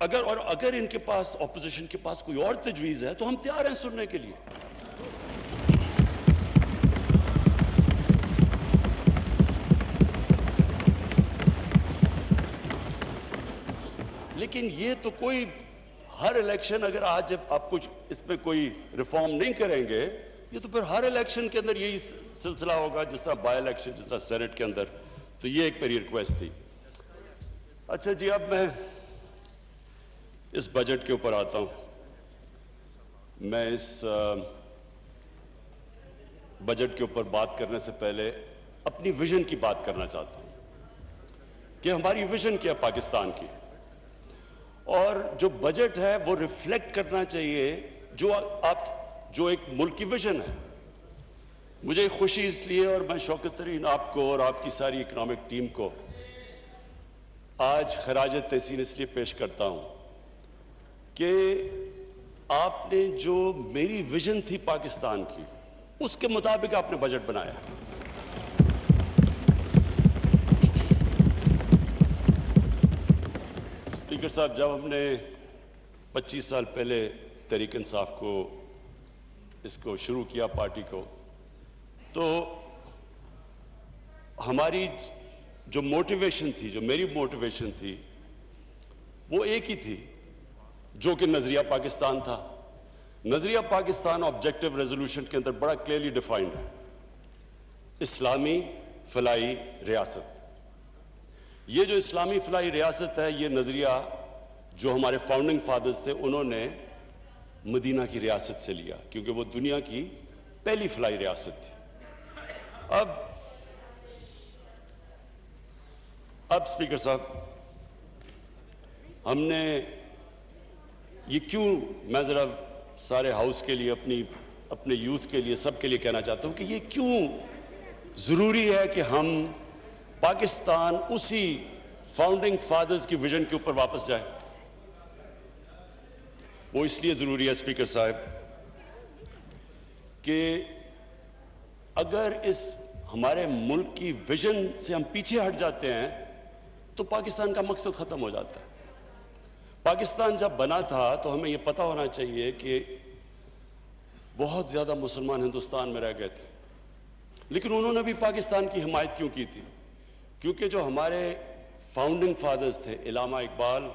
اگر ان کے پاس اپوزیشن کے پاس کوئی اور تجویز ہے تو ہم تیار ہیں سننے کے لیے. لیکن یہ تو کوئی ہر الیکشن اگر آج آپ کچھ اس پہ کوئی ریفارم نہیں کریں گے یہ تو پھر ہر الیکشن کے اندر یہی سلسلہ ہوگا, جس طرح بائی الیکشن, جس طرح سینٹ کے اندر. تو یہ ایک میری ریکویسٹ تھی. اچھا جی, اب میں اس بجٹ کے اوپر آتا ہوں. میں اس بجٹ کے اوپر بات کرنے سے پہلے اپنی ویژن کی بات کرنا چاہتا ہوں کہ ہماری ویژن کیا پاکستان کی, اور جو بجٹ ہے وہ ریفلیکٹ کرنا چاہیے جو ایک ملک کی ویژن ہے. مجھے خوشی اس لیے, اور میں شوکت ترین آپ کو اور آپ کی ساری اکنامک ٹیم کو آج خراج تحسین اس لیے پیش کرتا ہوں کہ آپ نے جو میری ویژن تھی پاکستان کی اس کے مطابق آپ نے بجٹ بنایا. اسپیکر صاحب, جب ہم نے 25 سال پہلے تحریک انصاف کو اس کو شروع کیا پارٹی کو, تو ہماری جو موٹیویشن تھی, جو میری موٹیویشن تھی, وہ ایک ہی تھی جو کہ نظریہ پاکستان تھا. نظریہ پاکستان آبجیکٹو ریزولوشن کے اندر بڑا کلیئرلی ڈیفائنڈ ہے, اسلامی فلاحی ریاست. یہ جو اسلامی فلاحی ریاست ہے, یہ نظریہ جو ہمارے فاؤنڈنگ فادرز تھے انہوں نے مدینہ کی ریاست سے لیا, کیونکہ وہ دنیا کی پہلی فلاحی ریاست تھی. اب اسپیکر صاحب, ہم نے یہ کیوں, میں ذرا سارے ہاؤس کے لیے, اپنے یوتھ کے لیے, سب کے لیے کہنا چاہتا ہوں کہ یہ کیوں ضروری ہے کہ ہم پاکستان اسی فاؤنڈنگ فادرز کی ویژن کے اوپر واپس جائیں. وہ اس لیے ضروری ہے اسپیکر صاحب کہ اگر اس ہمارے ملک کی ویژن سے ہم پیچھے ہٹ جاتے ہیں تو پاکستان کا مقصد ختم ہو جاتا ہے. پاکستان جب بنا تھا تو ہمیں یہ پتا ہونا چاہیے کہ بہت زیادہ مسلمان ہندوستان میں رہ گئے تھے, لیکن انہوں نے بھی پاکستان کی حمایت کیوں کی تھی؟ کیونکہ جو ہمارے فاؤنڈنگ فادرز تھے, علامہ اقبال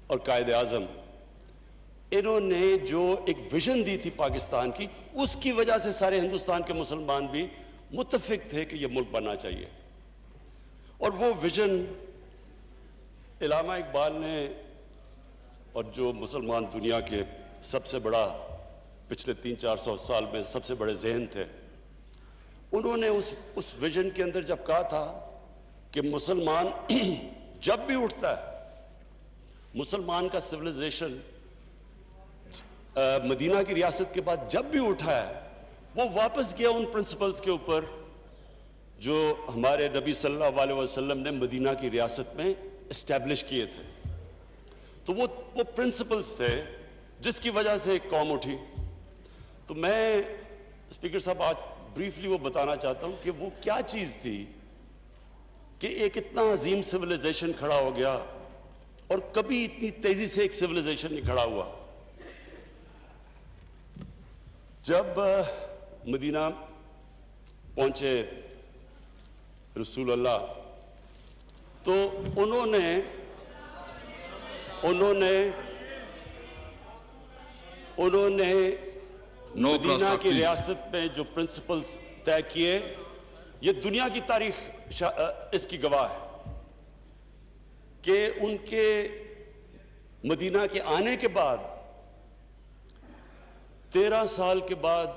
اور قائد اعظم, انہوں نے جو ایک ویژن دی تھی پاکستان کی, اس کی وجہ سے سارے ہندوستان کے مسلمان بھی متفق تھے کہ یہ ملک بننا چاہیے. اور وہ ویژن علامہ اقبال نے, اور جو مسلمان دنیا کے سب سے بڑا پچھلے 300-400 سال میں سب سے بڑے ذہن تھے, انہوں نے اس ویژن کے اندر جب کہا تھا کہ مسلمان جب بھی اٹھتا ہے, مسلمان کا سویلائزیشن مدینہ کی ریاست کے بعد جب بھی اٹھا ہے, وہ واپس گیا ان پرنسپلز کے اوپر جو ہمارے نبی صلی اللہ علیہ وسلم نے مدینہ کی ریاست میں اسٹیبلش کیے تھے. تو وہ پرنسپلز تھے جس کی وجہ سے ایک قوم اٹھی. تو میں اسپیکر صاحب آج بریفلی وہ بتانا چاہتا ہوں کہ وہ کیا چیز تھی کہ ایک اتنا عظیم سویلائزیشن کھڑا ہو گیا, اور کبھی اتنی تیزی سے ایک سویلائزیشن نہیں کھڑا ہوا. جب مدینہ پہنچے رسول اللہ, تو انہوں نے مدینہ کی ریاست میں جو پرنسپلز طے کیے, یہ دنیا کی تاریخ اس کی گواہ ہے کہ ان کے مدینہ کے آنے کے بعد 13 سال کے بعد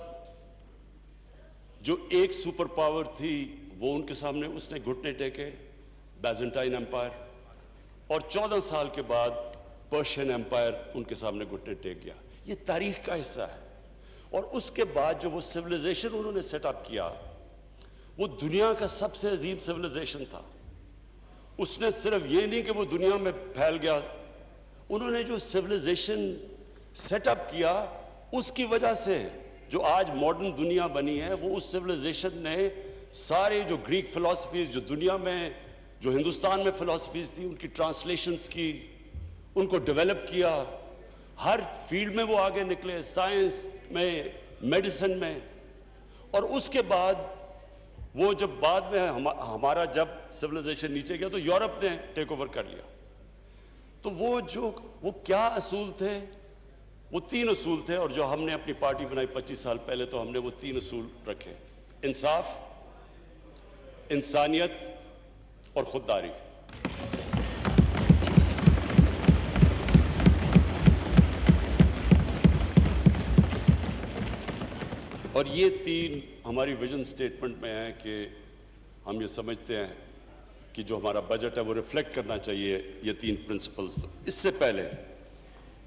جو ایک سپر پاور تھی وہ ان کے سامنے اس نے گھٹنے ٹیکے, بیزنٹائن ایمپائر, اور 14 سال کے بعد پرشین ایمپائر ان کے سامنے گھٹنے ٹیک گیا. یہ تاریخ کا حصہ ہے. اور اس کے بعد جو وہ سویلائزیشن انہوں نے سیٹ اپ کیا, وہ دنیا کا سب سے عظیم سویلائزیشن تھا. اس نے صرف یہ نہیں کہ وہ دنیا میں پھیل گیا, انہوں نے جو سویلائزیشن سیٹ اپ کیا اس کی وجہ سے جو آج ماڈرن دنیا بنی ہے, وہ اس سویلائزیشن نے سارے جو گریک فلسفیز جو دنیا میں, جو ہندوستان میں فلسفیز تھی, ان کی ٹرانسلیشنز کی, ان کو ڈیولپ کیا، ہر فیلڈ میں وہ آگے نکلے، سائنس میں، میڈیسن میں، اور اس کے بعد وہ جب بعد میں ہمارا جب سویلائزیشن نیچے گیا تو یورپ نے ٹیک اوور کر لیا. تو وہ کیا اصول تھے؟ وہ 3 اصول تھے، اور جو ہم نے اپنی پارٹی بنائی 25 سال پہلے تو ہم نے وہ 3 اصول رکھے: انصاف، انسانیت اور خودداری. اور یہ 3 ہماری ویژن سٹیٹمنٹ میں ہیں کہ ہم یہ سمجھتے ہیں کہ جو ہمارا بجٹ ہے وہ ریفلیکٹ کرنا چاہیے یہ 3 پرنسپلز. اس سے پہلے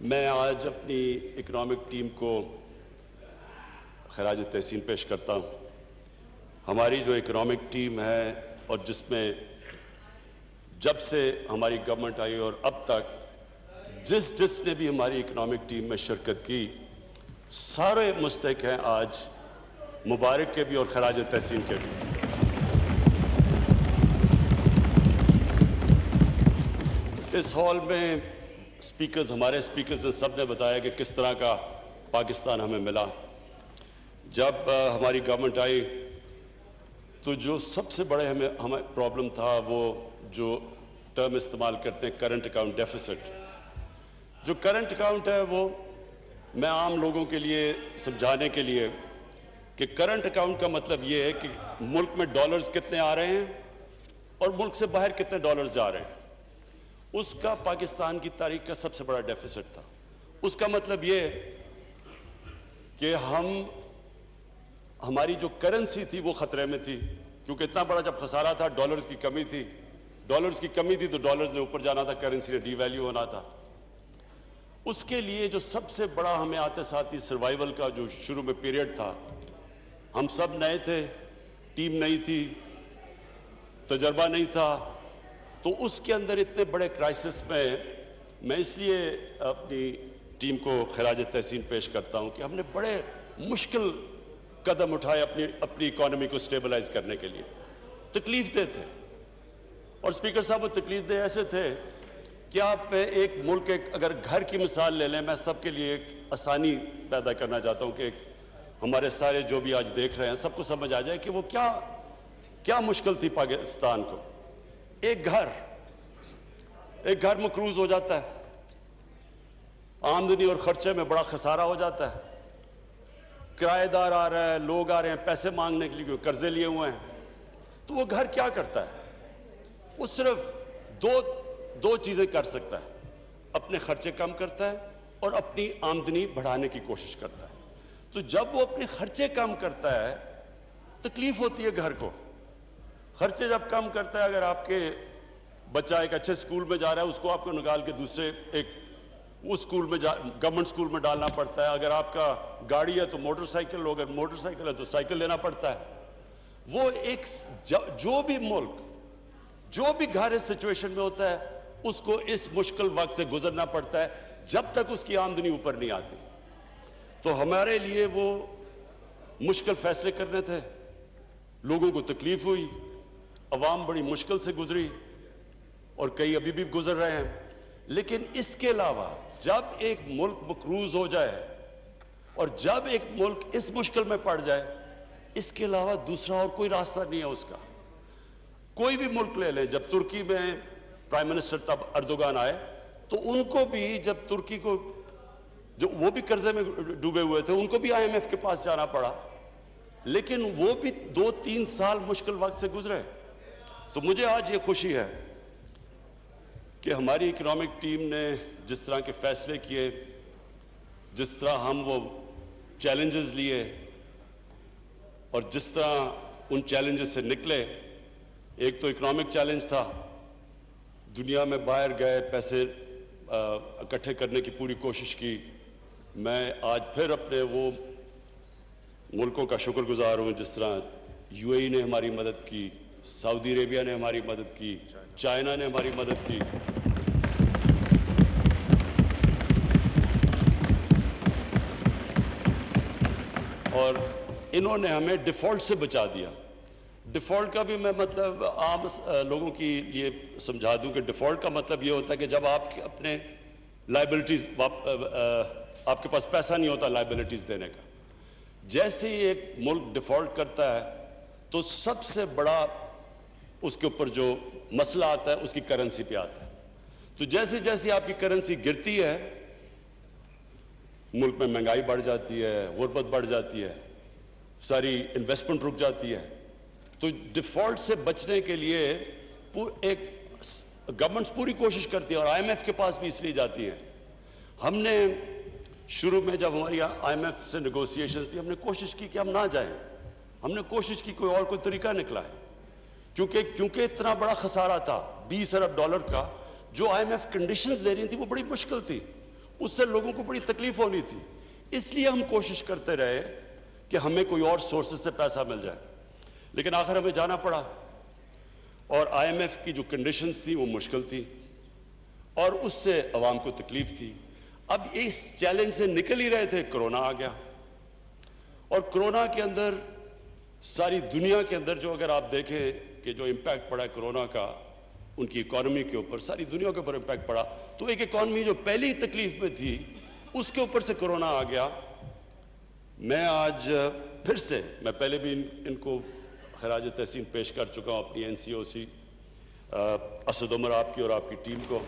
میں آج اپنی اکنامک ٹیم کو خراج تحسین پیش کرتا ہوں. ہماری جو اکنامک ٹیم ہے اور جس میں جب سے ہماری گورنمنٹ آئی اور اب تک جس نے بھی ہماری اکنامک ٹیم میں شرکت کی، سارے مستحق ہیں آج مبارک کے بھی اور خراج تحسین کے بھی. اس ہال میں ہمارے اسپیکرز نے سب نے بتایا کہ کس طرح کا پاکستان ہمیں ملا. جب ہماری گورنمنٹ آئی تو جو سب سے بڑے ہمیں پرابلم تھا وہ جو ٹرم استعمال کرتے ہیں کرنٹ اکاؤنٹ ڈیفیسٹ. جو کرنٹ اکاؤنٹ ہے وہ میں عام لوگوں کے لیے سمجھانے کے لیے کہ کرنٹ اکاؤنٹ کا مطلب یہ ہے کہ ملک میں ڈالرز کتنے آ رہے ہیں اور ملک سے باہر کتنے ڈالرز جا رہے ہیں. اس کا پاکستان کی تاریخ کا سب سے بڑا ڈیفیسٹ تھا. اس کا مطلب یہ کہ ہماری جو کرنسی تھی وہ خطرے میں تھی، کیونکہ اتنا بڑا جب خسارہ تھا، ڈالرز کی کمی تھی. ڈالرز کی کمی تھی تو ڈالرز نے اوپر جانا تھا، کرنسی نے ڈی ویلیو ہونا تھا. اس کے لیے جو سب سے بڑا ہمیں آتے ساتھ ہی سروائیول کا جو شروع میں پیریڈ تھا، ہم سب نئے تھے، ٹیم نہیں تھی، تجربہ نہیں تھا. تو اس کے اندر اتنے بڑے کرائسس میں اس لیے اپنی ٹیم کو خراج تحسین پیش کرتا ہوں کہ ہم نے بڑے مشکل قدم اٹھائے اپنی اکانومی کو سٹیبلائز کرنے کے لیے. تکلیف دہ تھے، اور اسپیکر صاحب وہ تکلیف دہ ایسے تھے کہ آپ ایک ملک اگر گھر کی مثال لے لیں، میں سب کے لیے ایک آسانی پیدا کرنا چاہتا ہوں کہ ہمارے سارے جو بھی آج دیکھ رہے ہیں سب کو سمجھ آ جائے کہ وہ کیا مشکل تھی پاکستان کو. ایک گھر مقروض ہو جاتا ہے، آمدنی اور خرچے میں بڑا خسارہ ہو جاتا ہے، کرایہ دار آ رہا ہے، لوگ آ رہے ہیں پیسے مانگنے کے لیے، قرضے لیے ہوئے ہیں. تو وہ گھر کیا کرتا ہے؟ وہ صرف دو چیزیں کر سکتا ہے: اپنے خرچے کم کرتا ہے اور اپنی آمدنی بڑھانے کی کوشش کرتا ہے. تو جب وہ اپنے خرچے کم کرتا ہے تکلیف ہوتی ہے گھر کو. خرچے جب کم کرتا ہے، اگر آپ کے بچہ ایک اچھے سکول میں جا رہا ہے، اس کو آپ کو نکال کے دوسرے اس سکول میں گورنمنٹ سکول میں ڈالنا پڑتا ہے. اگر آپ کا گاڑی ہے تو موٹر سائیکل لو، اگر موٹر سائیکل ہے تو سائیکل لینا پڑتا ہے. وہ جو بھی گھر اس سچویشن میں ہوتا ہے اس کو اس مشکل وقت سے گزرنا پڑتا ہے جب تک اس کی آمدنی اوپر نہیں آتی. تو ہمارے لیے وہ مشکل فیصلے کرنے تھے. لوگوں کو تکلیف ہوئی، عوام بڑی مشکل سے گزری، اور کئی ابھی بھی گزر رہے ہیں. لیکن اس کے علاوہ جب ایک ملک مقروض ہو جائے اور جب ایک ملک اس مشکل میں پڑ جائے، اس کے علاوہ دوسرا اور کوئی راستہ نہیں ہے اس کا. کوئی بھی ملک لے لیں، جب ترکی میں پرائم منسٹر تب اردوغان آئے تو ان کو بھی جب ترکی کو جو وہ بھی قرضے میں ڈوبے ہوئے تھے، ان کو بھی IMF کے پاس جانا پڑا، لیکن وہ بھی 2-3 سال مشکل وقت سے گزرے. تو مجھے آج یہ خوشی ہے کہ ہماری اکنامک ٹیم نے جس طرح کے فیصلے کیے، جس طرح ہم وہ چیلنجز لیے اور جس طرح ان چیلنجز سے نکلے. ایک تو اکنامک چیلنج تھا، دنیا میں باہر گئے، پیسے اکٹھے کرنے کی پوری کوشش کی. میں آج پھر اپنے وہ ملکوں کا شکر گزار ہوں جس طرح UAE نے ہماری مدد کی، سعودی عربیہ نے ہماری مدد کی، چائنا نے ہماری مدد کی. اور انہوں نے ہمیں ڈیفالٹ سے بچا دیا. ڈیفالٹ کا بھی میں مطلب عام لوگوں کی یہ سمجھا دوں کہ ڈیفالٹ کا مطلب یہ ہوتا ہے کہ جب آپ اپنے لائبلٹیز آپ کے پاس پیسہ نہیں ہوتا لائبلٹیز دینے کا. جیسے ہی ایک ملک ڈیفالٹ کرتا ہے تو سب سے بڑا اس کے اوپر جو مسئلہ آتا ہے اس کی کرنسی پہ آتا ہے. تو جیسے جیسے آپ کی کرنسی گرتی ہے ملک میں مہنگائی بڑھ جاتی ہے, غربت بڑھ جاتی ہے, ساری انویسٹمنٹ رک جاتی ہے. تو ڈیفالٹ سے بچنے کے لیے ایک گورنمنٹس پوری کوشش کرتی ہے, اور آئی ایم ایف کے پاس بھی اس لیے جاتی ہیں. ہم نے شروع میں جب ہماری آئی ایم ایف سے نیگوسیشنز تھی, ہم نے کوشش کی کہ ہم نہ جائیں. ہم نے کوشش کی کوئی اور کوئی طریقہ نکلا ہے, کیونکہ اتنا بڑا خسارہ تھا $20 ارب کا. جو آئی ایم ایف کنڈیشنز دے رہی تھی وہ بڑی مشکل تھی, اس سے لوگوں کو بڑی تکلیف ہونی تھی. اس لیے ہم کوشش کرتے رہے کہ ہمیں کوئی اور سورسز سے پیسہ مل جائے, لیکن آخر ہمیں جانا پڑا. اور آئی ایم ایف کی جو کنڈیشنز تھی وہ مشکل تھی, اور اس سے عوام کو تکلیف تھی. اب اس چیلنج سے نکل ہی رہے تھے, کرونا آ گیا. اور کرونا کے اندر ساری دنیا کے اندر جو اگر آپ دیکھیں کہ جو امپیکٹ پڑا ہے کرونا کا ان کی اکانومی کے اوپر, ساری دنیا کے اوپر امپیکٹ پڑا. تو ایک اکانومی جو پہلی تکلیف میں تھی اس کے اوپر سے کرونا آ گیا. میں آج پھر سے, میں پہلے بھی ان کو خراج تحسین پیش کر چکا ہوں اپنی این سی او سی اسد عمر آپ کی اور آپ کی ٹیم کو.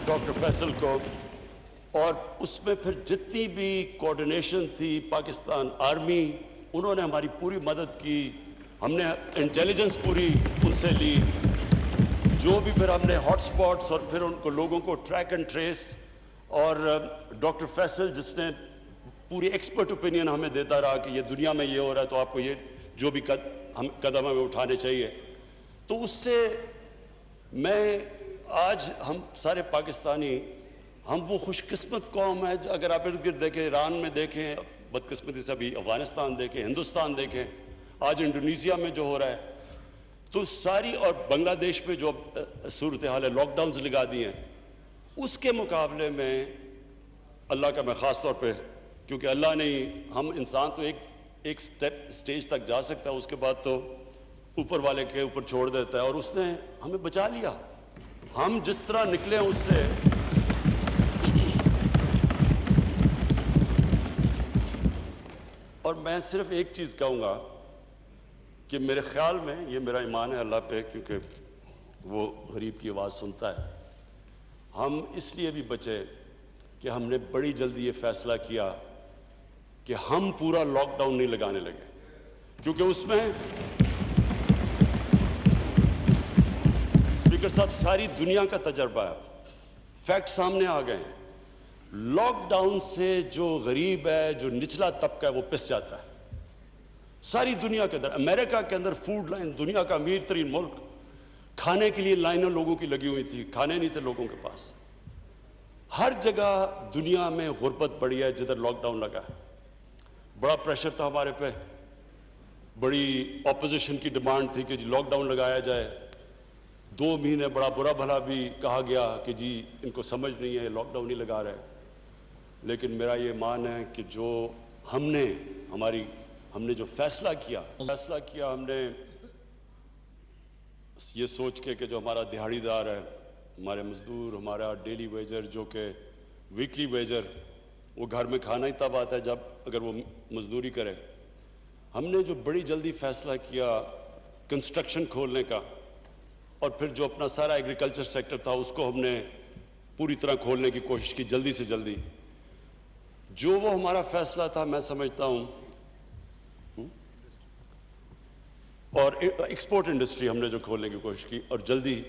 ڈاکٹر فیصل کو, اور اس میں پھر جتنی بھی کوآرڈینیشن تھی پاکستان آرمی, انہوں نے ہماری پوری مدد کی. ہم نے انٹیلیجنس پوری ان سے لی. جو بھی پھر ہم نے ہاٹ سپاٹس اور پھر ان کو لوگوں کو ٹریک اینڈ ٹریس, اور ڈاکٹر فیصل جس نے پوری ایکسپرٹ اوپینین ہمیں دیتا رہا کہ یہ دنیا میں یہ ہو رہا ہے تو آپ کو یہ جو بھی قدم ہمیں اٹھانے چاہیے. تو اس سے میں آج ہم سارے پاکستانی, ہم وہ خوش قسمت قوم ہے. اگر آپ ارد گرد دیکھیں, ایران میں دیکھیں بدقسمتی سے, ابھی افغانستان دیکھیں, ہندوستان دیکھیں, آج انڈونیشیا میں جو ہو رہا ہے, تو ساری, اور بنگلہ دیش میں جو صورتحال ہے, لاک ڈاؤنز لگا دی ہیں, اس کے مقابلے میں اللہ کا میں خاص طور پہ, کیونکہ اللہ نے, ہم انسان تو ایک سٹیج تک جا سکتا ہے, اس کے بعد تو اوپر والے کے اوپر چھوڑ دیتا ہے, اور اس نے ہمیں بچا لیا. ہم جس طرح نکلے اس سے, اور میں صرف ایک چیز کہوں گا کہ میرے خیال میں, یہ میرا ایمان ہے اللہ پہ, کیونکہ وہ غریب کی آواز سنتا ہے, ہم اس لیے بھی بچے کہ ہم نے بڑی جلدی یہ فیصلہ کیا کہ ہم پورا لاک ڈاؤن نہیں لگانے لگے. کیونکہ اس میں اسپیکر صاحب ساری دنیا کا تجربہ ہے, فیکٹ سامنے آ گئے ہیں. لاک ڈاؤن سے جو غریب ہے, جو نچلا طبقہ ہے, وہ پس جاتا ہے. ساری دنیا کے اندر, امریکہ کے اندر فوڈ لائن, دنیا کا امیر ترین ملک, کھانے کے لیے لائنیں لوگوں کی لگی ہوئی تھی, کھانے نہیں تھے لوگوں کے پاس. ہر جگہ دنیا میں غربت بڑھی ہے جدھر لاک ڈاؤن لگا ہے. بڑا پریشر تھا ہمارے پہ, بڑی اپوزیشن کی ڈیمانڈ تھی کہ جی لاک ڈاؤن لگایا جائے. 2 مہینے بڑا برا بھلا بھی کہا گیا کہ جی ان کو سمجھ نہیں ہے, لاک ڈاؤن نہیں لگا رہے. لیکن میرا یہ مان ہے کہ جو ہم نے جو فیصلہ کیا, ہم نے یہ سوچ کے کہ جو ہمارا دہاڑی دار ہے, ہمارے مزدور, ہمارا ڈیلی ویجر جو کہ ویکلی ویجر, وہ گھر میں کھانا ہی تب آتا ہے جب اگر وہ مزدوری کرے. ہم نے جو بڑی جلدی فیصلہ کیا کنسٹرکشن کھولنے کا, اور پھر جو اپنا سارا ایگریکلچر سیکٹر تھا اس کو ہم نے پوری طرح کھولنے کی کوشش کی جلدی سے جلدی. جو وہ ہمارا فیصلہ تھا, میں سمجھتا ہوں, اور ایکسپورٹ انڈسٹری ہم نے جو کھولنے کی کوشش کی اور جلدی,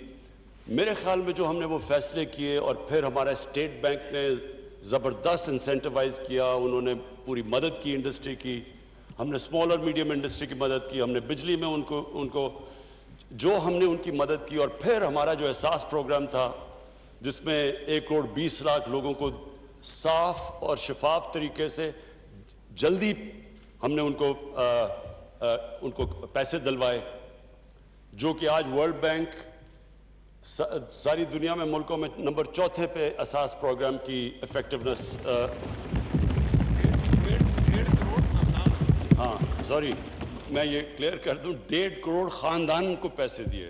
میرے خیال میں جو ہم نے وہ فیصلے کیے, اور پھر ہمارا اسٹیٹ بینک نے زبردست انسینٹیوائز کیا, انہوں نے پوری مدد کی انڈسٹری کی. ہم نے اسمال اور میڈیم انڈسٹری کی مدد کی, ہم نے بجلی میں ان کو جو ہم نے ان کی مدد کی. اور پھر ہمارا جو احساس پروگرام تھا جس میں 1 کروڑ 20 لاکھ لوگوں کو صاف اور شفاف طریقے سے جلدی ہم نے ان کو پیسے دلوائے, جو کہ آج ورلڈ بینک ساری دنیا میں ملکوں میں نمبر 4 پہ احساس پروگرام کی افیکٹونیس. ہاں سوری, میں یہ کلیئر کر دوں, 1.5 کروڑ خاندان کو پیسے دیے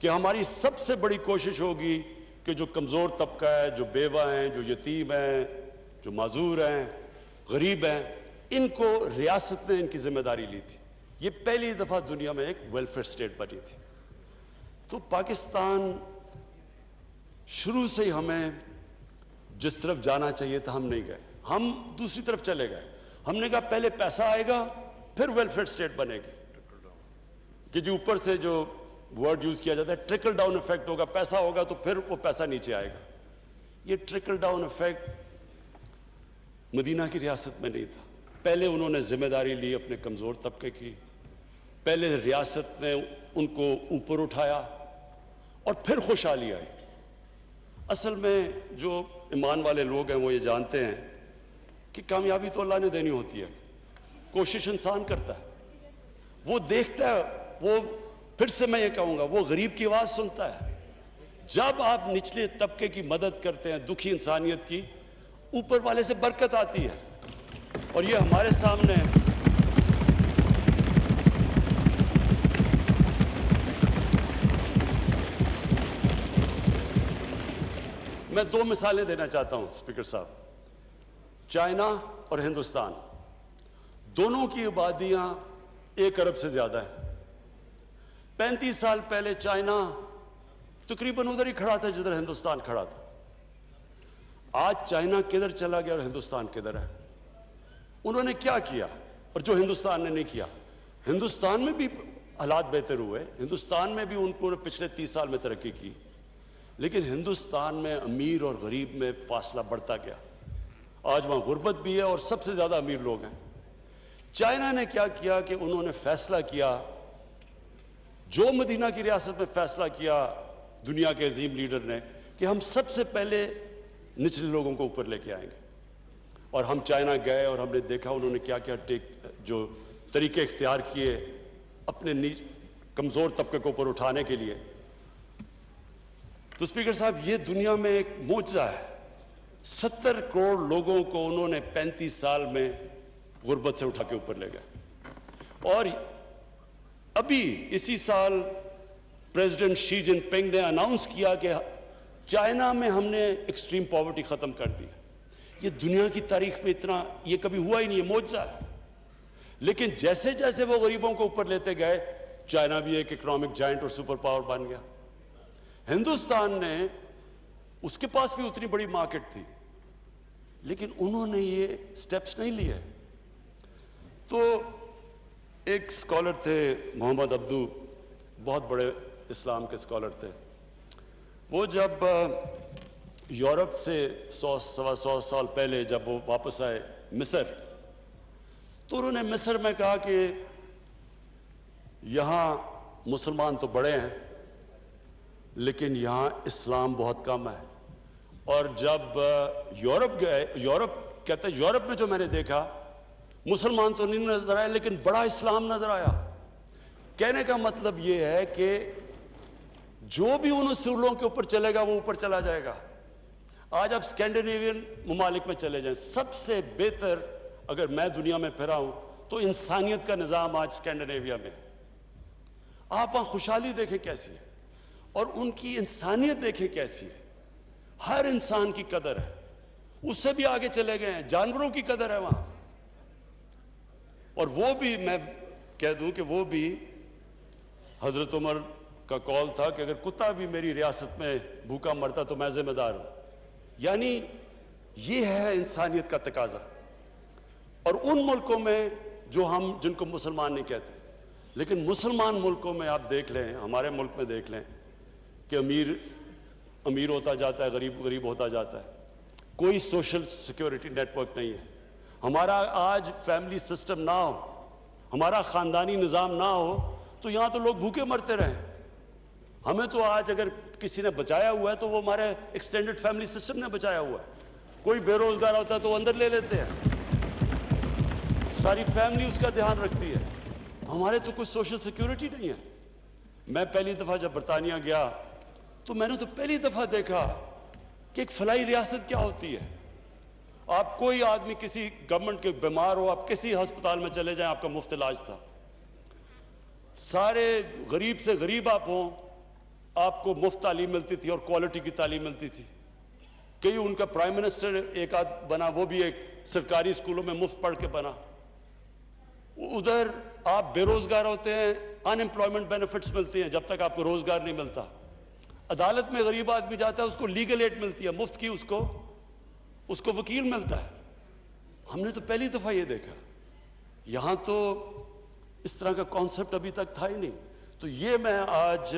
کہ ہماری سب سے بڑی کوشش ہوگی کہ جو کمزور طبقہ ہے، جو بیوہ ہیں، جو یتیم ہیں، جو معذور ہیں، غریب ہیں، ان کو ریاست نے ان کی ذمہ داری لی تھی. یہ پہلی دفعہ دنیا میں ایک ویلفیئر اسٹیٹ بنی تھی. تو پاکستان شروع سے ہی ہمیں جس طرف جانا چاہیے تھا ہم نہیں گئے، ہم دوسری طرف چلے گئے. ہم نے کہا پہلے پیسہ آئے گا پھر ویلفیئر اسٹیٹ بنے گی، کہ جو اوپر سے جو ورڈ یوز کیا جاتا ہے ٹرکل ڈاؤن ایفیکٹ ہوگا، پیسہ ہوگا تو پھر وہ پیسہ نیچے آئے گا. یہ ٹرکل ڈاؤن ایفیکٹ مدینہ کی ریاست میں نہیں تھا. پہلے انہوں نے ذمہ داری لی اپنے کمزور طبقے کی، پہلے ریاست نے ان کو اوپر اٹھایا اور پھر خوشحالی آئی. اصل میں جو ایمان والے لوگ ہیں وہ یہ جانتے ہیں کہ کامیابی تو اللہ نے دینی ہوتی ہے، کوشش انسان کرتا ہے، وہ دیکھتا ہے. وہ پھر سے میں یہ کہوں گا، وہ غریب کی آواز سنتا ہے. جب آپ نچلے طبقے کی مدد کرتے ہیں، دکھی انسانیت کی، اوپر والے سے برکت آتی ہے. اور یہ ہمارے سامنے میں دو مثالیں دینا چاہتا ہوں اسپیکر صاحب. چائنا اور ہندوستان دونوں کی آبادیاں 1 ارب سے زیادہ ہیں. 35 سال پہلے چائنا تقریباً ادھر ہی کھڑا تھا جدھر ہندوستان کھڑا تھا. آج چائنا کدھر چلا گیا اور ہندوستان کدھر ہے؟ انہوں نے کیا کیا اور جو ہندوستان نے نہیں کیا؟ ہندوستان میں بھی حالات بہتر ہوئے، ہندوستان میں بھی ان کو پچھلے 30 سال میں ترقی کی، لیکن ہندوستان میں امیر اور غریب میں فاصلہ بڑھتا گیا. آج وہاں غربت بھی ہے اور سب سے زیادہ امیر لوگ ہیں. چائنا نے کیا کیا کہ انہوں نے فیصلہ کیا، جو مدینہ کی ریاست میں فیصلہ کیا دنیا کے عظیم لیڈر نے، کہ ہم سب سے پہلے نچلے لوگوں کو اوپر لے کے آئیں گے. اور ہم چائنا گئے اور ہم نے دیکھا انہوں نے کیا کیا جو طریقے اختیار کیے اپنے کمزور طبقے کو اوپر اٹھانے کے لیے. تو اسپیکر صاحب یہ دنیا میں ایک معجزہ ہے. 70 کروڑ لوگوں کو انہوں نے 35 سال میں غربت سے اٹھا کے اوپر لے گئے. اور ابھی اسی سال پریزیڈنٹ شی جن پنگ نے اناؤنس کیا کہ چائنا میں ہم نے ایکسٹریم پاورٹی ختم کر دی. یہ دنیا کی تاریخ میں اتنا یہ کبھی ہوا ہی نہیں، یہ معجزہ ہے. لیکن جیسے جیسے وہ غریبوں کو اوپر لیتے گئے، چائنا بھی ایک اکنامک جائنٹ اور سپر پاور بن گیا. ہندوستان نے، اس کے پاس بھی اتنی بڑی مارکیٹ تھی، لیکن انہوں نے یہ سٹیپس نہیں لیے. تو ایک سکالر تھے محمد عبدو، بہت بڑے اسلام کے سکالر تھے. وہ جب یورپ سے 100-125 سال پہلے جب وہ واپس آئے مصر، تو انہوں نے مصر میں کہا کہ یہاں مسلمان تو بڑے ہیں لیکن یہاں اسلام بہت کم ہے. اور جب یورپ گئے، کہتے ہیں یورپ میں جو میں نے دیکھا مسلمان تو نہیں نظر آئے لیکن بڑا اسلام نظر آیا. کہنے کا مطلب یہ ہے کہ جو بھی ان اصولوں کے اوپر چلے گا وہ اوپر چلا جائے گا. آج آپ اسکینڈینیوین ممالک میں چلے جائیں، سب سے بہتر اگر میں دنیا میں پھرا ہوں تو انسانیت کا نظام آج اسکینڈینیویا میں. آپ وہاں خوشحالی دیکھیں کیسی ہے اور ان کی انسانیت دیکھیں کیسی ہے. ہر انسان کی قدر ہے. اس سے بھی آگے چلے گئے ہیں، جانوروں کی قدر ہے وہاں. اور وہ بھی میں کہہ دوں کہ وہ بھی حضرت عمر کا قول تھا کہ اگر کتا بھی میری ریاست میں بھوکا مرتا تو میں ذمہ دار ہوں. یعنی یہ ہے انسانیت کا تقاضا. اور ان ملکوں میں جو ہم جن کو مسلمان نہیں کہتے، لیکن مسلمان ملکوں میں آپ دیکھ لیں، ہمارے ملک میں دیکھ لیں کہ امیر امیر ہوتا جاتا ہے، غریب غریب ہوتا جاتا ہے. کوئی سوشل سیکیورٹی نیٹ ورک نہیں ہے. ہمارا آج فیملی سسٹم نہ ہو، ہمارا خاندانی نظام نہ ہو تو یہاں تو لوگ بھوکے مرتے رہے. ہمیں تو آج اگر کسی نے بچایا ہوا ہے تو وہ ہمارے ایکسٹینڈڈ فیملی سسٹم نے بچایا ہوا ہے. کوئی بے روزگار ہوتا ہے تو وہ اندر لے لیتے ہیں، ساری فیملی اس کا دھیان رکھتی ہے. ہمارے تو کوئی سوشل سیکیورٹی نہیں ہے. میں پہلی دفعہ جب برطانیہ گیا تو میں نے تو پہلی دفعہ دیکھا کہ ایک فلاحی ریاست کیا ہوتی ہے. آپ کوئی آدمی کسی گورنمنٹ کے بیمار ہو، آپ کسی ہسپتال میں چلے جائیں، آپ کا مفت علاج تھا. سارے غریب سے غریب آپ ہوں، آپ کو مفت تعلیم ملتی تھی اور کوالٹی کی تعلیم ملتی تھی. کئی ان کا پرائم منسٹر ایک آدھ بنا, وہ بھی ایک سرکاری اسکولوں میں مفت پڑھ کے بنا. ادھر آپ بے روزگار ہوتے ہیں, ان امپلائمنٹ بینیفٹس ملتی ہیں جب تک آپ کو روزگار نہیں ملتا. عدالت میں غریب آدمی جاتا ہے, اس کو لیگل ایڈ ملتی ہے مفت کی, اس کو وکیل ملتا ہے. ہم نے تو پہلی دفعہ یہ دیکھا. یہاں تو اس طرح کا کانسیپٹ ابھی تک تھا ہی نہیں. تو یہ میں آج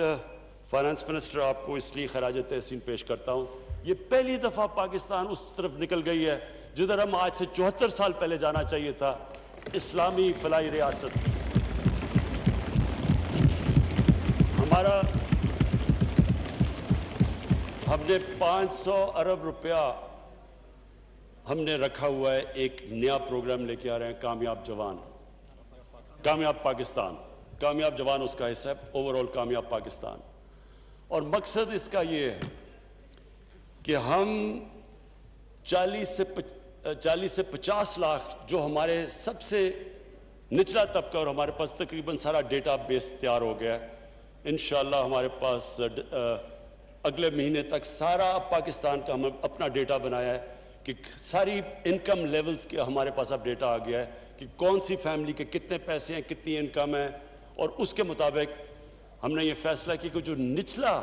فائنانس منسٹر آپ کو اس لیے خراج تحسین پیش کرتا ہوں. یہ پہلی دفعہ پاکستان اس طرف نکل گئی ہے جدھر ہم آج سے 74 سال پہلے جانا چاہیے تھا, اسلامی فلاحی ریاست. ہم نے 500 ارب روپیہ ہم نے رکھا ہوا ہے, ایک نیا پروگرام لے کے آ رہے ہیں, کامیاب جوان, کامیاب پاکستان. کامیاب جوان اس کا حصہ ہے, اوور آل کامیاب پاکستان. اور مقصد اس کا یہ ہے کہ ہم 40 سے 50 لاکھ جو ہمارے سب سے نچلا طبقہ, اور ہمارے پاس تقریباً سارا ڈیٹا بیس تیار ہو گیا ہے. انشاءاللہ ہمارے پاس اگلے مہینے تک سارا پاکستان کا ہم اپنا ڈیٹا بنایا ہے کہ ساری انکم لیولز کے ہمارے پاس اب ڈیٹا آ گیا ہے کہ کون سی فیملی کے کتنے پیسے ہیں, کتنی انکم ہے. اور اس کے مطابق ہم نے یہ فیصلہ کیا کہ جو نچلا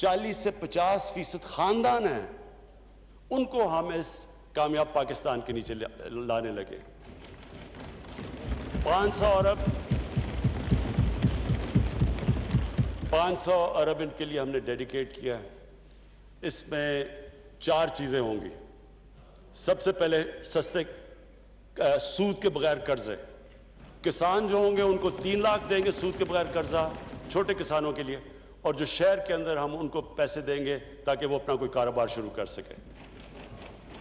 40 سے 50% خاندان ہیں ان کو ہم اس کامیاب پاکستان کے نیچے لانے لگے. 500 ارب ان کے لیے ہم نے ڈیڈیکیٹ کیا ہے. اس میں 4 چیزیں ہوں گی. سب سے پہلے سستے سود کے بغیر قرضے. کسان جو ہوں گے ان کو 3 لاکھ دیں گے سود کے بغیر قرضہ, چھوٹے کسانوں کے لیے. اور جو شہر کے اندر ہم ان کو پیسے دیں گے تاکہ وہ اپنا کوئی کاروبار شروع کر سکے.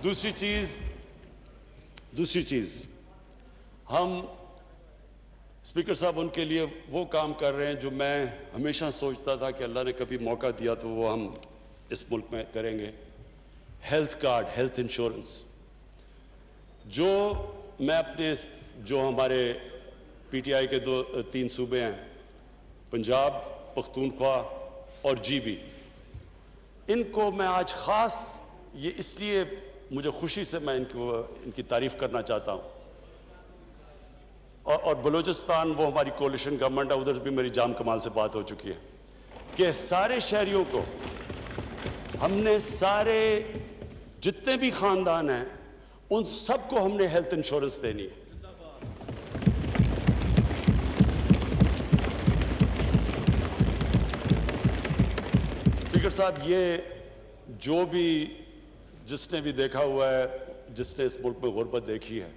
دوسری چیز ہم اسپیکر صاحب ان کے لیے وہ کام کر رہے ہیں جو میں ہمیشہ سوچتا تھا کہ اللہ نے کبھی موقع دیا تو وہ ہم اس ملک میں کریں گے. Health card, health insurance. جو میں اپنے جو ہمارے پی ٹی آئی کے 3 صوبے ہیں, پنجاب, پختونخوا اور جی بی, ان کو میں آج خاص یہ اس لیے مجھے خوشی سے میں ان کی تعریف کرنا چاہتا ہوں. اور بلوچستان وہ ہماری کولیشن گورنمنٹ ہے, ادھر بھی میری جام کمال سے بات ہو چکی ہے کہ سارے شہریوں کو ہم نے, سارے جتنے بھی خاندان ہیں ان سب کو ہم نے ہیلتھ انشورنس دینی ہے. اسپیکر صاحب, یہ جو بھی جس نے بھی دیکھا ہوا ہے, جس نے اس ملک میں غربت دیکھی ہے,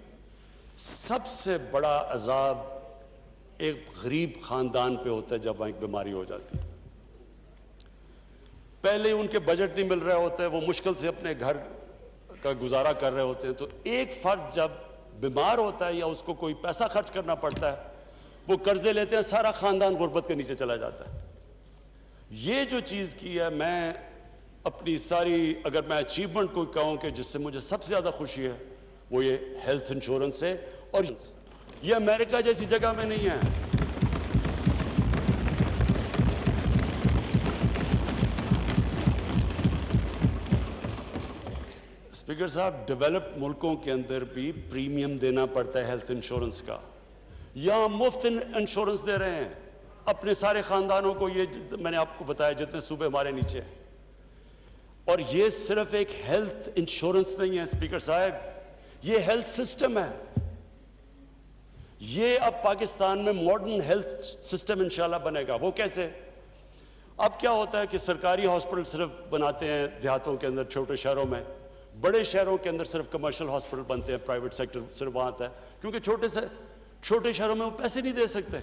سب سے بڑا عذاب ایک غریب خاندان پہ ہوتا ہے جب وہاں ایک بیماری ہو جاتی ہے. پہلے ان کے بجٹ نہیں مل رہے ہوتے ہیں, وہ مشکل سے اپنے گھر کا گزارا کر رہے ہوتے ہیں, تو ایک فرد جب بیمار ہوتا ہے یا اس کو کوئی پیسہ خرچ کرنا پڑتا ہے, وہ قرضے لیتے ہیں, سارا خاندان غربت کے نیچے چلا جاتا ہے. یہ جو چیز کی ہے, میں اپنی ساری, اگر میں اچیومنٹ کوئی کہوں کہ جس سے مجھے سب سے زیادہ خوشی ہے, وہ یہ ہیلتھ انشورنس ہے. اور یہ امریکہ جیسی جگہ میں نہیں ہے. اسپیکر صاحب, ڈیولپڈ ملکوں کے اندر بھی پریمیم دینا پڑتا ہے ہیلتھ انشورنس کا. یہاں مفت انشورنس دے رہے ہیں اپنے سارے خاندانوں کو. یہ میں نے آپ کو بتایا جتنے صوبے ہمارے نیچے ہیں. اور یہ صرف ایک ہیلتھ انشورنس نہیں ہے اسپیکر صاحب, یہ ہیلتھ سسٹم ہے. یہ اب پاکستان میں ماڈرن ہیلتھ سسٹم انشاءاللہ بنے گا. وہ کیسے؟ اب کیا ہوتا ہے کہ سرکاری ہاسپٹل صرف بناتے ہیں دیہاتوں کے اندر, چھوٹے شہروں میں. بڑے شہروں کے اندر صرف کمرشل ہاسپٹل بنتے ہیں, پرائیویٹ سیکٹر صرف وہاں آتا ہے, کیونکہ چھوٹے شہروں میں وہ پیسے نہیں دے سکتے.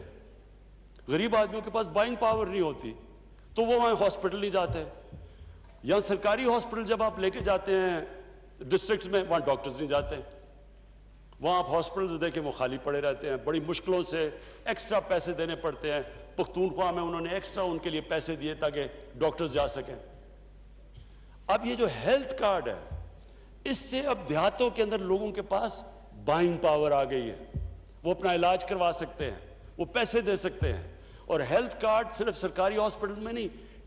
غریب آدمیوں کے پاس بائنگ پاور نہیں ہوتی, تو وہ وہاں ہاسپٹل نہیں جاتے. یہاں سرکاری ہاسپٹل جب آپ لے کے جاتے ہیں ڈسٹرکٹس میں, وہاں ڈاکٹرز نہیں جاتے. وہاں آپ ہاسپٹلز دیکھیں وہ خالی پڑے رہتے ہیں, بڑی مشکلوں سے ایکسٹرا پیسے دینے پڑتے ہیں. پختونخوا میں انہوں نے ایکسٹرا ان کے لیے پیسے دیے تاکہ ڈاکٹرز جا سکیں. اب یہ جو ہیلتھ کارڈ ہے, اس سے اب دیہاتوں کے اندر لوگوں کے پاس بائنگ پاور آ گئی ہے. وہ اپنا علاج کروا سکتے ہیں, وہ پیسے دے سکتے ہیں. اور ہیلتھ کارڈ صرف سرکاری ہاسپٹل میں نہیں,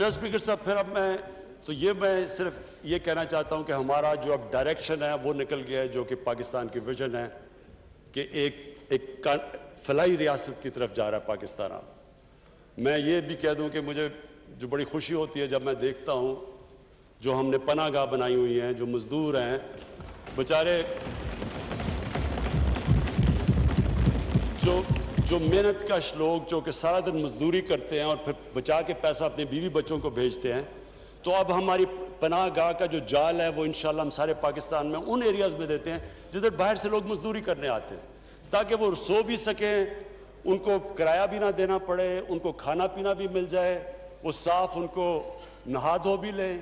اچھا اسپیکر صاحب، پھر اب میں صرف یہ کہنا چاہتا ہوں کہ ہمارا جو اب ڈائریکشن ہے وہ نکل گیا ہے، جو کہ پاکستان کی ویژن ہے کہ ایک فلاحی ریاست کی طرف جا رہا ہے پاکستان. میں یہ بھی کہہ دوں کہ مجھے جو بڑی خوشی ہوتی ہے جب میں دیکھتا ہوں جو ہم نے پناہ گاہ بنائی ہوئی ہیں، جو مزدور ہیں بیچارے، جو محنت کش لوگ جو کہ سارا دن مزدوری کرتے ہیں اور پھر بچا کے پیسہ اپنے بیوی بچوں کو بھیجتے ہیں، تو اب ہماری پناہ گاہ کا جو جال ہے وہ انشاءاللہ ہم سارے پاکستان میں ان ایریاز میں دیتے ہیں جدھر باہر سے لوگ مزدوری کرنے آتے ہیں، تاکہ وہ سو بھی سکیں، ان کو کرایہ بھی نہ دینا پڑے، ان کو کھانا پینا بھی مل جائے، وہ صاف ان کو نہا دھو بھی لیں،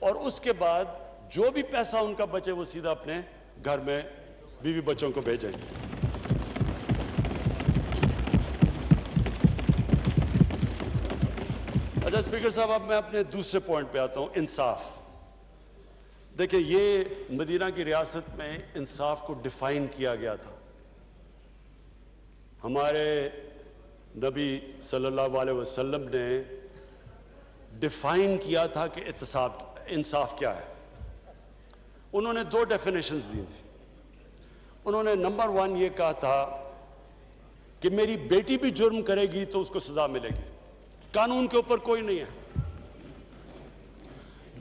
اور اس کے بعد جو بھی پیسہ ان کا بچے وہ سیدھا اپنے گھر میں بیوی بچوں کو بھیجیں. اچھا اسپیکر صاحب، اب میں اپنے دوسرے پوائنٹ پہ آتا ہوں، انصاف. دیکھیں، یہ مدینہ کی ریاست میں انصاف کو ڈیفائن کیا گیا تھا. ہمارے نبی صلی اللہ علیہ وسلم نے ڈیفائن کیا تھا کہ انصاف کیا ہے. انہوں نے 2 ڈیفینیشنز دی تھی. انہوں نے نمبر 1 یہ کہا تھا کہ میری بیٹی بھی جرم کرے گی تو اس کو سزا ملے گی، قانون کے اوپر کوئی نہیں ہے.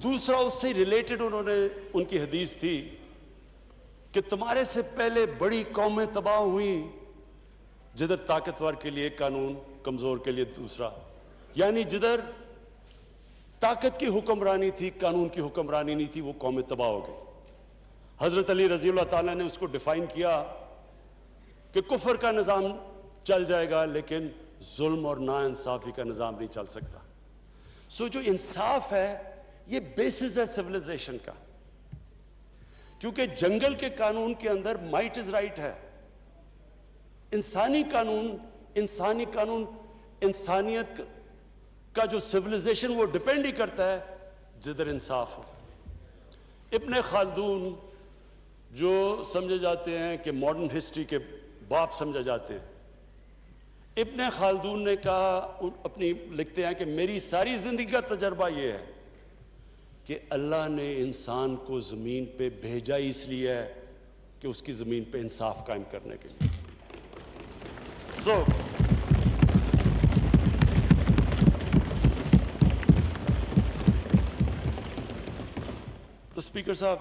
دوسرا، اس سے ریلیٹڈ انہوں نے ان کی حدیث تھی کہ تمہارے سے پہلے بڑی قومیں تباہ ہوئیں جدھر طاقتور کے لیے قانون، کمزور کے لیے دوسرا، یعنی جدھر طاقت کی حکمرانی تھی، قانون کی حکمرانی نہیں تھی، وہ قومیں تباہ ہو گئی. حضرت علی رضی اللہ تعالیٰ نے اس کو ڈیفائن کیا کہ کفر کا نظام چل جائے گا لیکن ظلم اور ناانصافی کا نظام نہیں چل سکتا. سو جو انصاف ہے یہ بیسس ہے سویلائزیشن کا، کیونکہ جنگل کے قانون کے اندر مائٹ از رائٹ ہے. انسانی قانون انسانیت کا جو سویلائزیشن وہ ڈیپینڈ ہی کرتا ہے جدھر انصاف ہو. ابن خلدون جو سمجھے جاتے ہیں کہ ماڈرن ہسٹری کے باپ سمجھے جاتے ہیں، ابن خلدون نے کہا، لکھتے ہیں کہ میری ساری زندگی کا تجربہ یہ ہے کہ اللہ نے انسان کو زمین پہ بھیجا اس لیے ہے کہ اس کی زمین پہ انصاف قائم کرنے کے لیے. تو اسپیکر صاحب،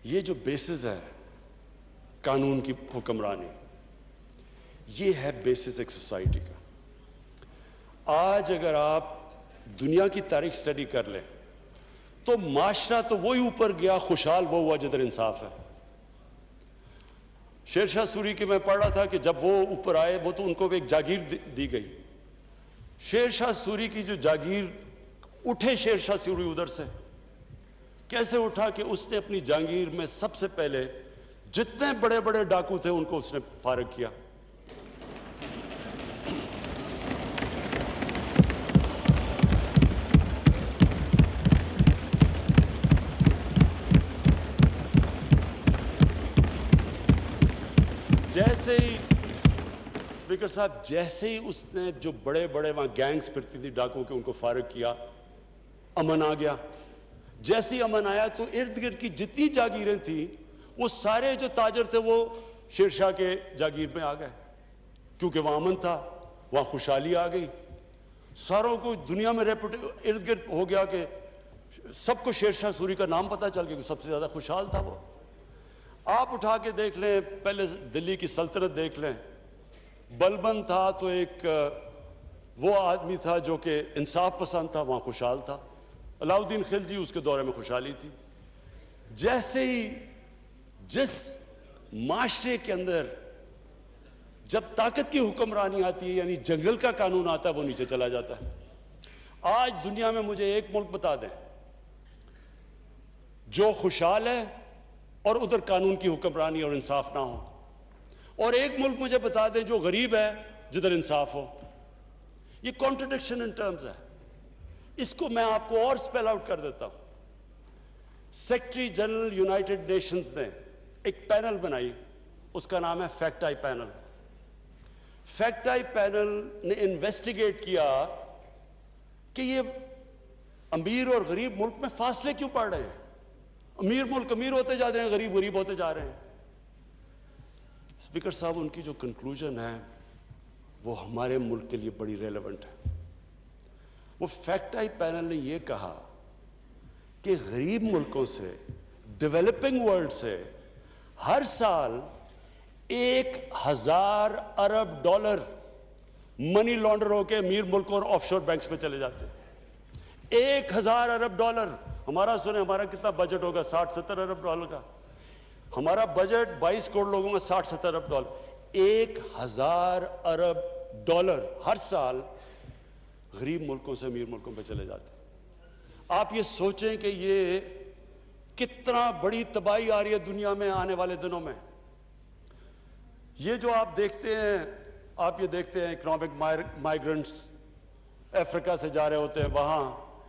یہ جو بیسس ہے قانون کی حکمرانی، یہ ہے بیسس ایک سوسائٹی کا. آج اگر آپ دنیا کی تاریخ سٹڈی کر لیں تو معاشرہ تو وہی اوپر گیا، خوشحال وہ ہوا جدھر انصاف ہے. شیر شاہ سوری کی میں پڑھ رہا تھا کہ جب وہ اوپر آئے وہ تو ان کو ایک جاگیر دی گئی. شیر شاہ سوری کی جو جاگیر، اٹھے شیر شاہ سوری ادھر سے کیسے اٹھا کہ اس نے اپنی جاگیر میں سب سے پہلے جتنے بڑے بڑے ڈاکو تھے ان کو اس نے فارغ کیا. جیسے ہی اسپیکر صاحب، جیسے ہی اس نے جو بڑے بڑے وہاں گینگز پھرتی تھی ڈاکو کے، ان کو فارغ کیا، امن آ گیا. جیسے ہی امن آیا تو ارد گرد کی جتنی جاگیریں تھیں وہ سارے جو تاجر تھے وہ شیر شاہ کے جاگیر میں آ گئے، کیونکہ وہاں امن تھا، وہاں خوشحالی آ گئی. ساروں کو دنیا میں ارد گرد ہو گیا کہ سب کو شیر شاہ سوری کا نام پتہ چل گیا کہ سب سے زیادہ خوشحال تھا وہ. آپ اٹھا کے دیکھ لیں، پہلے دلی کی سلطنت دیکھ لیں، بلبن تھا تو ایک وہ آدمی تھا جو کہ انصاف پسند تھا، وہاں خوشحال تھا. علاؤالدین خلجی، اس کے دورے میں خوشحالی تھی. جیسے ہی جس معاشرے کے اندر جب طاقت کی حکمرانی آتی ہے، یعنی جنگل کا قانون آتا ہے، وہ نیچے چلا جاتا ہے. آج دنیا میں مجھے ایک ملک بتا دیں جو خوشحال ہے اور ادھر قانون کی حکمرانی اور انصاف نہ ہو، اور ایک ملک مجھے بتا دیں جو غریب ہے جدھر انصاف ہو. یہ کانٹرڈکشن ان ٹرمز ہے. اس کو میں آپ کو اور سپیل آؤٹ کر دیتا ہوں. سیکرٹری جنرل یونائٹڈ نیشنز نے ایک پینل بنائی، اس کا نام ہے fact I panel. Fact I panel نے انویسٹیگیٹ کیا کہ یہ امیر اور غریب ملک میں فاصلے کیوں پڑ رہے ہیں؟ امیر ملک امیر ہوتے جا رہے ہیں، غریب غریب ہوتے جا رہے ہیں۔ اسپیکر صاحب، ان کی جو کنکلوژن ہے وہ ہمارے ملک کے لیے بڑی ریلیونٹ ہے۔ وہ فیکٹ آئی پینل نے یہ کہا کہ غریب ملکوں سے، ڈیولپنگ ورلڈ سے ہر سال 1000 ارب ڈالر منی لانڈر ہو کے امیر ملکوں اور آف شور بینکس میں چلے جاتے ہیں۔ 1000 ارب ڈالر۔ ہمارا سنیں، ہمارا کتنا بجٹ ہوگا؟ 60-70 ارب ڈالر کا۔ ہمارا بجٹ 22 کروڑ لوگوں کا 60-70 ارب ڈالر۔ 1000 ارب ڈالر ہر سال غریب ملکوں سے امیر ملکوں پہ چلے جاتے ہیں۔ آپ یہ سوچیں کہ یہ کتنا بڑی تباہی آ رہی ہے دنیا میں آنے والے دنوں میں۔ یہ جو آپ دیکھتے ہیں، آپ یہ دیکھتے ہیں اکنامک مائیگرنٹس افریقہ سے جا رہے ہوتے ہیں وہاں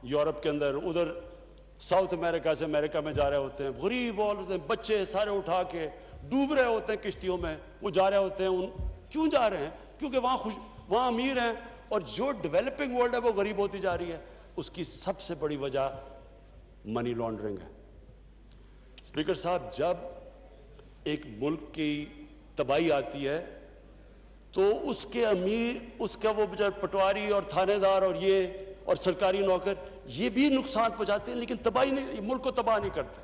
یورپ کے اندر، ادھر ساؤتھ امریکہ سے امریکہ میں جا رہے ہوتے ہیں، غریب ہوتے ہیں، بچے سارے اٹھا کے ڈوب رہے ہوتے ہیں کشتیوں میں، وہ جا رہے ہوتے ہیں۔ کیوں جا رہے ہیں؟ کیونکہ وہاں امیر ہیں، اور جو ڈیولپنگ ورلڈ ہے وہ غریب ہوتی جا رہی ہے۔ اس کی سب سے بڑی وجہ منی لانڈرنگ ہے۔ اسپیکر صاحب، جب ایک ملک کی تباہی آتی ہے تو اس کے امیر، اس کا وہ پٹواری اور تھانے دار اور یہ اور سرکاری نوکر یہ بھی نقصان پہنچاتے ہیں، لیکن تباہی نہیں، ملک کو تباہ نہیں کرتے۔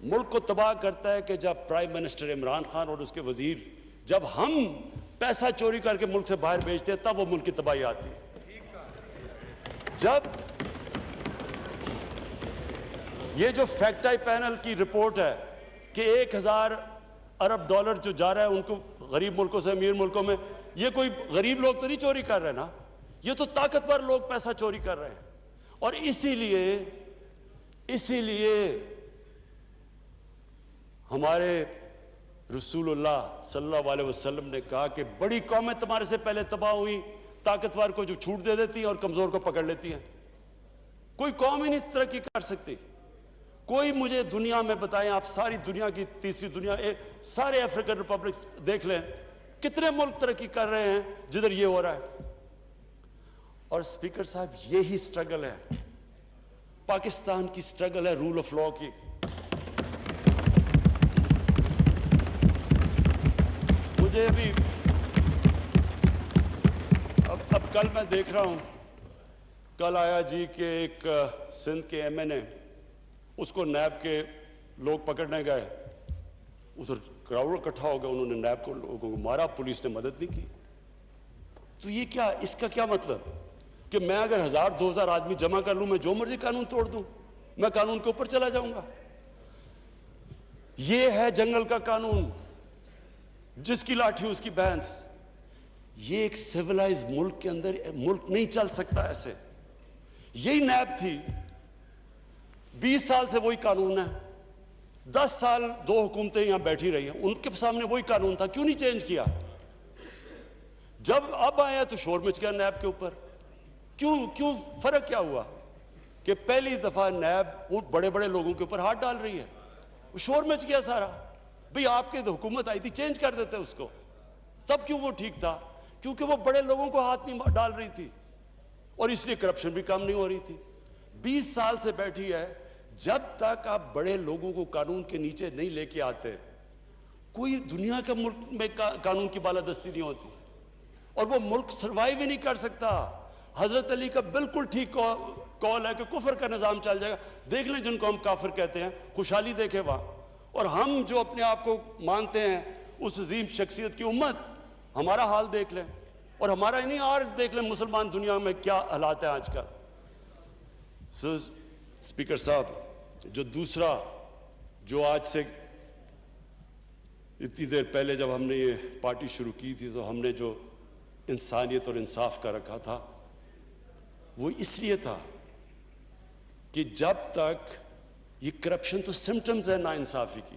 ملک کو تباہ کرتا ہے کہ جب پرائم منسٹر عمران خان اور اس کے وزیر، جب ہم پیسہ چوری کر کے ملک سے باہر بھیجتے ہیں، تب وہ ملک کی تباہی آتی ہے۔ جب یہ جو فیکٹ آئی پینل کی رپورٹ ہے کہ 1000 ارب ڈالر جو جا رہا ہے ان کو غریب ملکوں سے امیر ملکوں میں، یہ کوئی غریب لوگ تو نہیں چوری کر رہے نا، یہ تو طاقتور لوگ پیسہ چوری کر رہے ہیں۔ اور اسی لیے ہمارے رسول اللہ صلی اللہ علیہ وسلم نے کہا کہ بڑی قومیں تمہارے سے پہلے تباہ ہوئی، طاقتور کو جو چھوٹ دے دیتی ہیں اور کمزور کو پکڑ لیتی ہیں۔ کوئی قوم ہی نہیں ترقی کر سکتی۔ کوئی مجھے دنیا میں بتائیں، آپ ساری دنیا کی تیسری دنیا، سارے افریقن ریپبلکس دیکھ لیں، کتنے ملک ترقی کر رہے ہیں جدھر یہ ہو رہا ہے۔ اور اسپیکر صاحب، یہی سٹرگل ہے، پاکستان کی سٹرگل ہے رول آف لا کی۔ مجھے بھی اب کل میں دیکھ رہا ہوں، کل آیا جی کہ ایک سندھ کے ایم این اے، اس کو نیب کے لوگ پکڑنے گئے، ادھر کراؤڈ اکٹھا ہو گیا، انہوں نے نیب کو لوگوں کو مارا، پولیس نے مدد نہیں کی۔ تو یہ کیا، اس کا کیا مطلب کہ میں اگر 1000-2000 آدمی جمع کر لوں، میں جو مرضی قانون توڑ دوں، میں قانون کے اوپر چلا جاؤں گا؟ یہ ہے جنگل کا قانون، جس کی لاٹھی اس کی بھینس۔ یہ ایک سیولائز ملک کے اندر ملک نہیں چل سکتا ایسے۔ یہی نیب تھی، 20 سال سے وہی قانون ہے، 10 سال 2 حکومتیں یہاں بیٹھی رہی ہیں، ان کے سامنے وہی قانون تھا، کیوں نہیں چینج کیا؟ جب اب آیا تو شور مچ گیا نیب کے اوپر۔ کیوں فرق کیا ہوا کہ پہلی دفعہ نیب بڑے بڑے لوگوں کے اوپر ہاتھ ڈال رہی ہے، شور مچ گیا سارا۔ بھئی آپ کی حکومت آئی تھی، چینج کر دیتے اس کو، تب کیوں وہ ٹھیک تھا؟ کیونکہ وہ بڑے لوگوں کو ہاتھ نہیں ڈال رہی تھی، اور اس لیے کرپشن بھی کم نہیں ہو رہی تھی۔ 20 سال سے بیٹھی ہے، جب تک آپ بڑے لوگوں کو قانون کے نیچے نہیں لے کے آتے، کوئی دنیا کا ملک میں قانون کی بالادستی نہیں ہوتی، اور وہ ملک سروائیو ہی نہیں کر سکتا۔ حضرت علی کا بالکل ٹھیک کال ہے کہ کفر کا نظام چل جائے گا۔ دیکھ لیں جن کو ہم کافر کہتے ہیں، خوشحالی دیکھیں وہاں، اور ہم جو اپنے آپ کو مانتے ہیں اس عظیم شخصیت کی امت، ہمارا حال دیکھ لیں، اور ہمارا ہی نہیں، اور دیکھ لیں مسلمان دنیا میں کیا حالات ہیں آج کل۔ اسپیکر صاحب، جو دوسرا، جو آج سے اتنی دیر پہلے جب ہم نے یہ پارٹی شروع کی تھی تو ہم نے جو انسانیت اور انصاف کا رکھا تھا، وہ اس لیے تھا کہ جب تک یہ کرپشن تو سمٹمز ہے نا انصافی کی،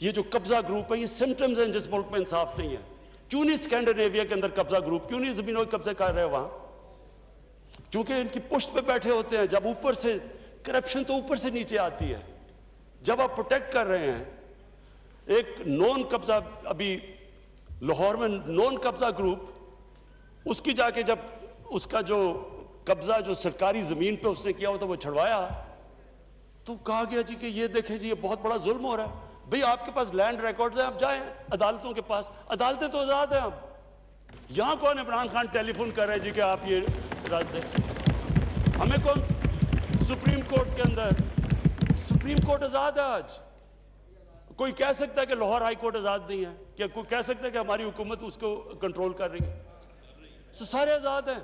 یہ جو قبضہ گروپ ہے یہ سمٹمز ہیں جس ملک میں انصاف نہیں ہے۔ کیوں نہیں اسکینڈینیویا کے اندر قبضہ گروپ، کیوں نہیں زمینوں کے قبضے کر رہے وہاں؟ کیونکہ ان کی پشت پہ بیٹھے ہوتے ہیں۔ جب اوپر سے کرپشن تو اوپر سے نیچے آتی ہے، جب آپ پروٹیکٹ کر رہے ہیں ایک نون قبضہ، ابھی لاہور میں نون قبضہ گروپ، اس کی جا کے جب اس کا جو قبضہ جو سرکاری زمین پہ اس نے کیا ہوتا وہ چھڑوایا تو کہا گیا جی کہ یہ دیکھیں جی یہ بہت بڑا ظلم ہو رہا ہے. بھئی آپ کے پاس لینڈ ریکارڈز ہیں, آپ جائیں عدالتوں کے پاس, عدالتیں تو آزاد ہیں. اب یہاں کون عمران خان ٹیلی فون کر رہے ہیں جی کہ آپ یہ رد دیں؟ ہمیں کون سپریم کورٹ کے اندر, سپریم کورٹ آزاد ہے آج. کوئی کہہ سکتا ہے کہ لاہور ہائی کورٹ آزاد نہیں ہے؟ کیا کوئی کہہ سکتا ہے کہ ہماری حکومت اس کو کنٹرول کر رہی ہے؟ تو سارے آزاد ہیں.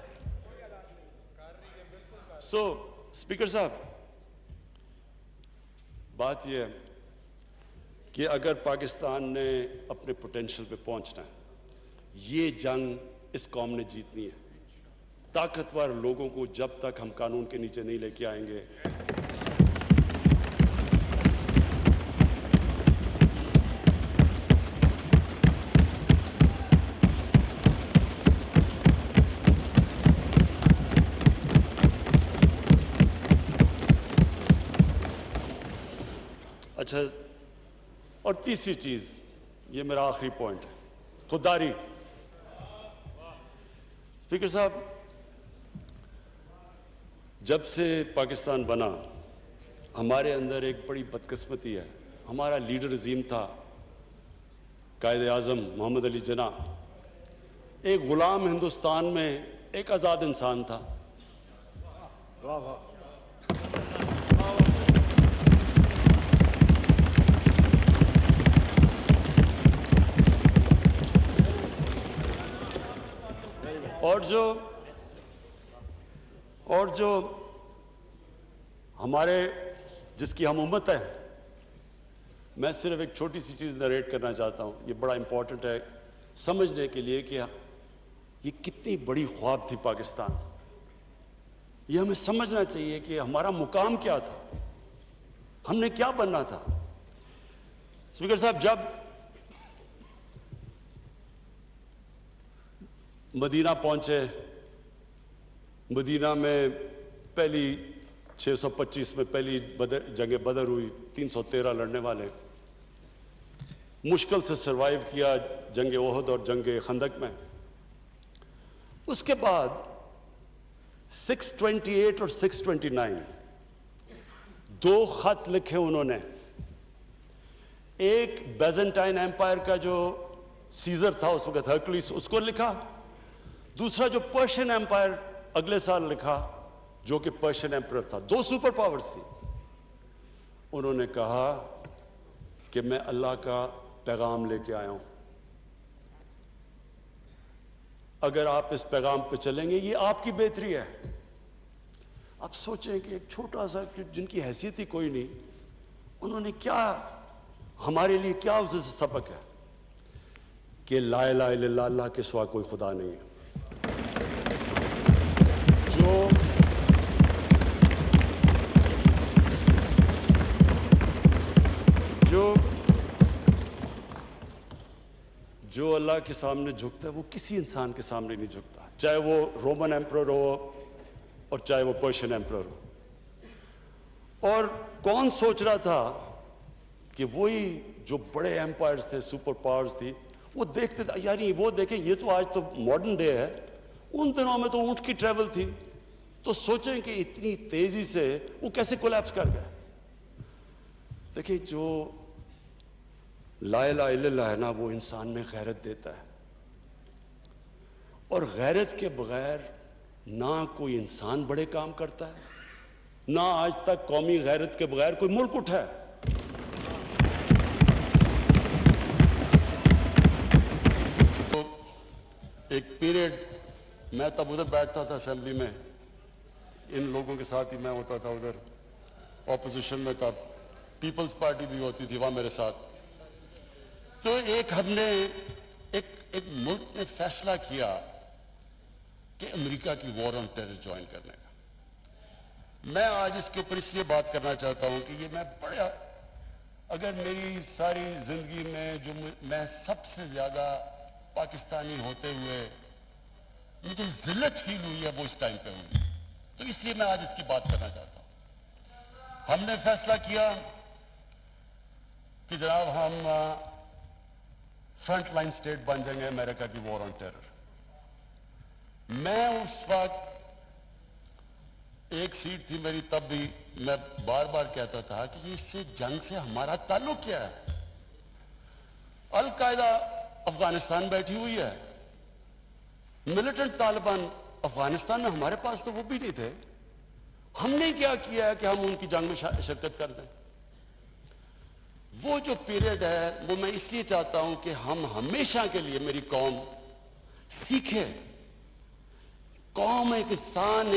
سو اسپیکر صاحب, بات یہ ہے کہ اگر پاکستان نے اپنے پوٹینشل پہ پہنچنا ہے, یہ جنگ اس قوم نے جیتنی ہے. طاقتور لوگوں کو جب تک ہم قانون کے نیچے نہیں لے کے آئیں گے, اچھا. اور تیسری چیز, یہ میرا آخری پوائنٹ ہے, خودداری. اسپیکر صاحب, جب سے پاکستان بنا ہمارے اندر ایک بڑی بدقسمتی ہے. ہمارا لیڈر عظیم تھا قائد اعظم محمد علی جناح, ایک غلام ہندوستان میں ایک آزاد انسان تھا. اور جو ہمارے جس کی ہم امت ہے, میں صرف ایک چھوٹی سی چیز نریٹ کرنا چاہتا ہوں, یہ بڑا امپورٹنٹ ہے سمجھنے کے لیے کہ یہ کتنی بڑی خواب تھی پاکستان. یہ ہمیں سمجھنا چاہیے کہ ہمارا مقام کیا تھا, ہم نے کیا بننا تھا. اسپیکر صاحب, جب مدینہ پہنچے, مدینہ میں پہلی 625 میں پہلی جنگ بدر ہوئی, 313 لڑنے والے, مشکل سے سروائیو کیا جنگ احد اور جنگ خندق میں. اس کے بعد 628 اور 629 دو خط لکھے انہوں نے. ایک بیزنٹائن ایمپائر کا جو سیزر تھا اس وقت, ہرکلیس, اس کو لکھا. دوسرا جو پرشین ایمپائر اگلے سال لکھا, جو کہ پرشین ایمپرر تھا. دو سپر پاورز تھی. انہوں نے کہا کہ میں اللہ کا پیغام لے کے آیا ہوں, اگر آپ اس پیغام پہ چلیں گے یہ آپ کی بہتری ہے. آپ سوچیں کہ ایک چھوٹا سا جن کی حیثیت ہی کوئی نہیں, انہوں نے کیا ہمارے لیے کیا اس سے سبق ہے کہ لا الہ الا اللہ, اللہ کے سوا کوئی خدا نہیں ہے. جو اللہ کے سامنے جھکتا ہے وہ کسی انسان کے سامنے نہیں جھکتا, چاہے وہ رومن ایمپرر ہو اور چاہے وہ پرشین ایمپرر ہو. اور کون سوچ رہا تھا کہ وہی جو بڑے ایمپائرز تھے, سپر پاورز تھی, وہ دیکھتے تھے یعنی وہ دیکھیں یہ تو آج تو ماڈرن ڈے ہے, ان دنوں میں تو اونٹ کی ٹریول تھی. تو سوچیں کہ اتنی تیزی سے وہ کیسے کولیپس کر گئے. دیکھیں جو لا الہ الا اللہ ہے نا, وہ انسان میں غیرت دیتا ہے, اور غیرت کے بغیر نہ کوئی انسان بڑے کام کرتا ہے, نہ آج تک قومی غیرت کے بغیر کوئی ملک اٹھا ہے. ایک پیریڈ میں تب ادھر بیٹھتا تھا اسمبلی میں, ان لوگوں کے ساتھ ہی میں ہوتا تھا ادھر, اپوزیشن میں تب پیپلز پارٹی بھی ہوتی تھی وہاں میرے ساتھ. تو ایک ہم نے ایک ملک نے فیصلہ کیا کہ امریکہ کی وار آن ٹیرر جوائن کرنے کا. میں آج اس کے اوپر اس لیے بات کرنا چاہتا ہوں کہ یہ میں بڑا, اگر میری ساری زندگی میں جو میں سب سے زیادہ پاکستانی ہوتے ہوئے مجھے ذلت فیل ہوئی ہے وہ اس ٹائم پہ ہوئی, تو اس لیے میں آج اس کی بات کرنا چاہتا ہوں. ہم نے فیصلہ کیا کہ جناب ہم فرنٹ لائن سٹیٹ بن جائیں گے امریکہ کی وار آن ٹیرر. میں اس وقت سیٹ تھی میری تب بھی میں بار بار کہتا تھا کہ اس سے جنگ سے ہمارا تعلق کیا ہے؟ القاعدہ افغانستان بیٹھی ہوئی ہے، ملیٹنٹ طالبان افغانستان میں، ہمارے پاس تو وہ بھی نہیں تھے. ہم نے کیا کیا ہے کہ ہم ان کی جنگ میں شرکت کر دیں؟ وہ جو پیریڈ ہے وہ میں اس لیے چاہتا ہوں کہ ہم ہمیشہ کے لیے، میری قوم سیکھے. قوم، ایک انسان،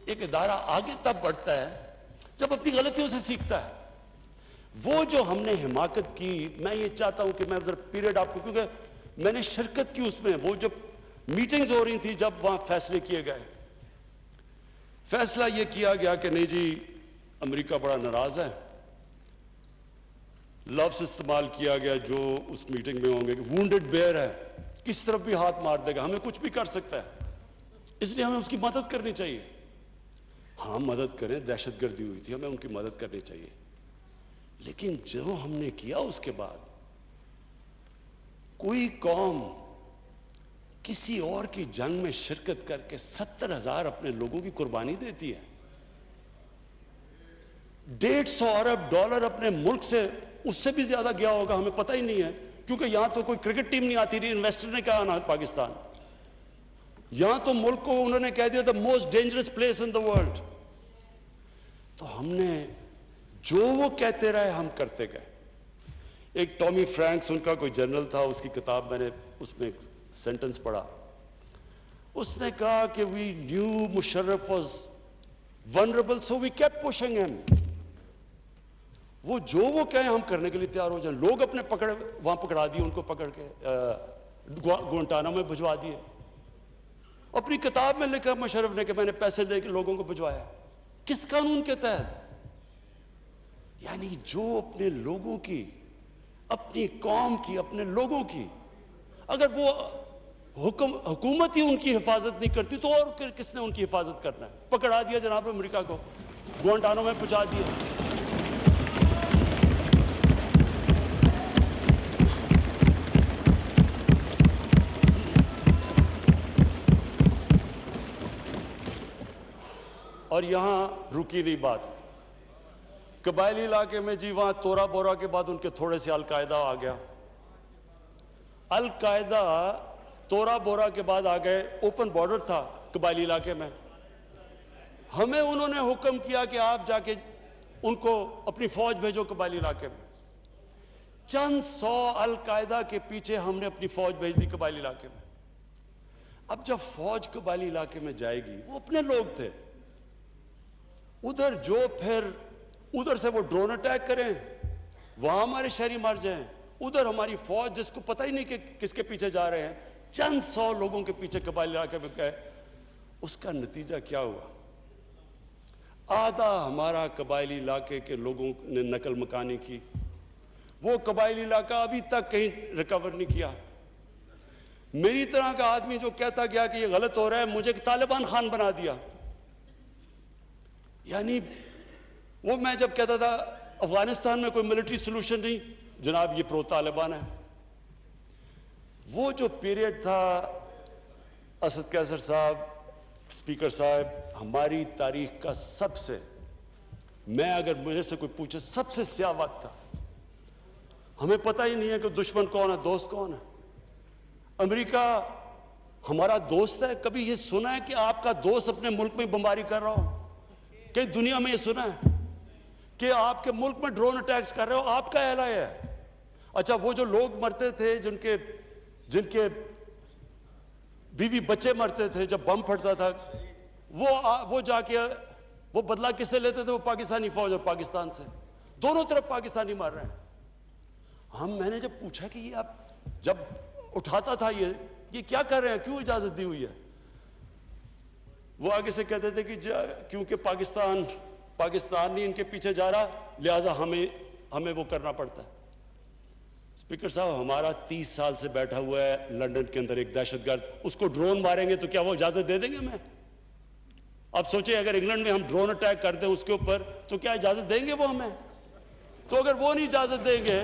ایک ادارہ آگے تب بڑھتا ہے جب اپنی غلطیوں سے سیکھتا ہے. وہ جو ہم نے حماقت کی، میں یہ چاہتا ہوں کہ میں ذرا پیریڈ آپ کو، کیونکہ میں نے شرکت کی اس میں، وہ جب میٹنگز ہو رہی تھی جب وہاں فیصلے کیے گئے، فیصلہ یہ کیا گیا کہ نہیں جی امریکہ بڑا ناراض ہے. لفظ استعمال کیا گیا جو اس میٹنگ میں ہوں گے کہ وونڈڈ بیئر ہے، کس طرف بھی ہاتھ مار دے گا، ہمیں کچھ بھی کر سکتا ہے، اس لیے ہمیں اس کی مدد کرنی چاہیے. ہاں مدد کریں، دہشت گردی ہوئی تھی، ہمیں ان کی مدد کرنی چاہیے. لیکن جو ہم نے کیا اس کے بعد، کوئی قوم کسی اور کی جنگ میں شرکت کر کے 70,000 اپنے لوگوں کی قربانی دیتی ہے. 150 ارب ڈالر اپنے ملک سے، اس سے بھی زیادہ گیا ہوگا، ہمیں پتہ ہی نہیں ہے، کیونکہ یہاں تو کوئی کرکٹ ٹیم نہیں آتی رہی. انویسٹر نے کہا نا پاکستان، یہاں تو ملک کو انہوں نے کہہ دیا the most dangerous place in the world. تو ہم نے جو وہ کہتے رہے ہم کرتے گئے. ایک ٹامی فرینکس ان کا کوئی جنرل تھا، اس کی کتاب میں نے اس میں ایک سینٹنس پڑھا. اس نے کہا کہ we knew Musharraf was vulnerable so we kept pushing him. وہ جو وہ کہیں ہم کرنے کے لیے تیار ہو جائیں. لوگ اپنے وہاں پکڑا دیے، ان کو پکڑ کے گوانٹانامو میں بھجوا دیے. اپنی کتاب میں لکھا مشرف نے کہ میں نے پیسے دے کے لوگوں کو بھجوایا. کس قانون کے تحت؟ یعنی جو اپنے لوگوں کی، اپنی قوم کی، اپنے لوگوں کی، اگر وہ حکومت ہی ان کی حفاظت نہیں کرتی تو اور کس نے ان کی حفاظت کرنا ہے؟ پکڑا دیا جناب امریکہ کو، گوانٹانامو میں پہنچا دیا. اور یہاں رکی نہیں بات. قبائلی علاقے میں جی وہاں تورا بورا کے بعد ان کے تھوڑے سے القاعدہ آ گیا. القاعدہ تورا بورا کے بعد آ گئے. اوپن بارڈر تھا قبائلی علاقے میں. ہمیں انہوں نے حکم کیا کہ آپ جا کے ان کو اپنی فوج بھیجو قبائلی علاقے میں. چند سو القاعدہ کے پیچھے ہم نے اپنی فوج بھیج دی قبائلی علاقے میں. اب جب فوج قبائلی علاقے میں جائے گی، وہ اپنے لوگ تھے ادھر، جو پھر ادھر سے وہ ڈرون اٹیک کریں، وہاں ہمارے شہری مر جائیں، ادھر ہماری فوج جس کو پتہ ہی نہیں کہ کس کے پیچھے جا رہے ہیں، چند سو لوگوں کے پیچھے قبائلی علاقے میں گئے. اس کا نتیجہ کیا ہوا؟ آدھا ہمارا قبائلی علاقے کے لوگوں نے نقل مکانی کی. وہ قبائلی علاقہ ابھی تک کہیں ریکور نہیں کیا. میری طرح کا آدمی جو کہتا گیا کہ یہ غلط ہو رہا ہے، مجھے طالبان خان بنا دیا. یعنی وہ میں جب کہتا تھا افغانستان میں کوئی ملٹری سلوشن نہیں، جناب یہ پرو طالبان ہے. وہ جو پیریڈ تھا اسد قیصر صاحب، اسپیکر صاحب، ہماری تاریخ کا سب سے، میں اگر میرے سے کوئی پوچھے سب سے سیاہ وقت تھا. ہمیں پتہ ہی نہیں ہے کہ دشمن کون ہے، دوست کون ہے. امریکہ ہمارا دوست ہے؟ کبھی یہ سنا ہے کہ آپ کا دوست اپنے ملک میں بمباری کر رہا ہو؟ کہ دنیا میں یہ سنا ہے کہ آپ کے ملک میں ڈرون اٹیکس کر رہے ہو؟ آپ کا اعلان ہے. اچھا وہ جو لوگ مرتے تھے، جن کے بیوی بچے مرتے تھے جب بم پھٹتا تھا، وہ جا کے وہ بدلہ کس سے لیتے تھے؟ وہ پاکستانی فوج اور پاکستان سے. دونوں طرف پاکستانی مر رہے ہیں. میں نے جب پوچھا کہ یہ آپ جب اٹھاتا تھا یہ کیا کر رہے ہیں، کیوں اجازت دی ہوئی ہے؟ وہ آگے سے کہتے تھے کہ کیونکہ پاکستان نہیں ان کے پیچھے جا رہا، لہذا ہمیں وہ کرنا پڑتا ہے. اسپیکر صاحب، ہمارا 30 سال سے بیٹھا ہوا ہے لندن کے اندر ایک دہشت گرد، اس کو ڈرون ماریں گے تو کیا وہ اجازت دے دیں گے ہمیں؟ اب سوچیں اگر انگلینڈ میں ہم ڈرون اٹیک کر دیں اس کے اوپر تو کیا اجازت دیں گے وہ ہمیں؟ تو اگر وہ نہیں اجازت دیں گے،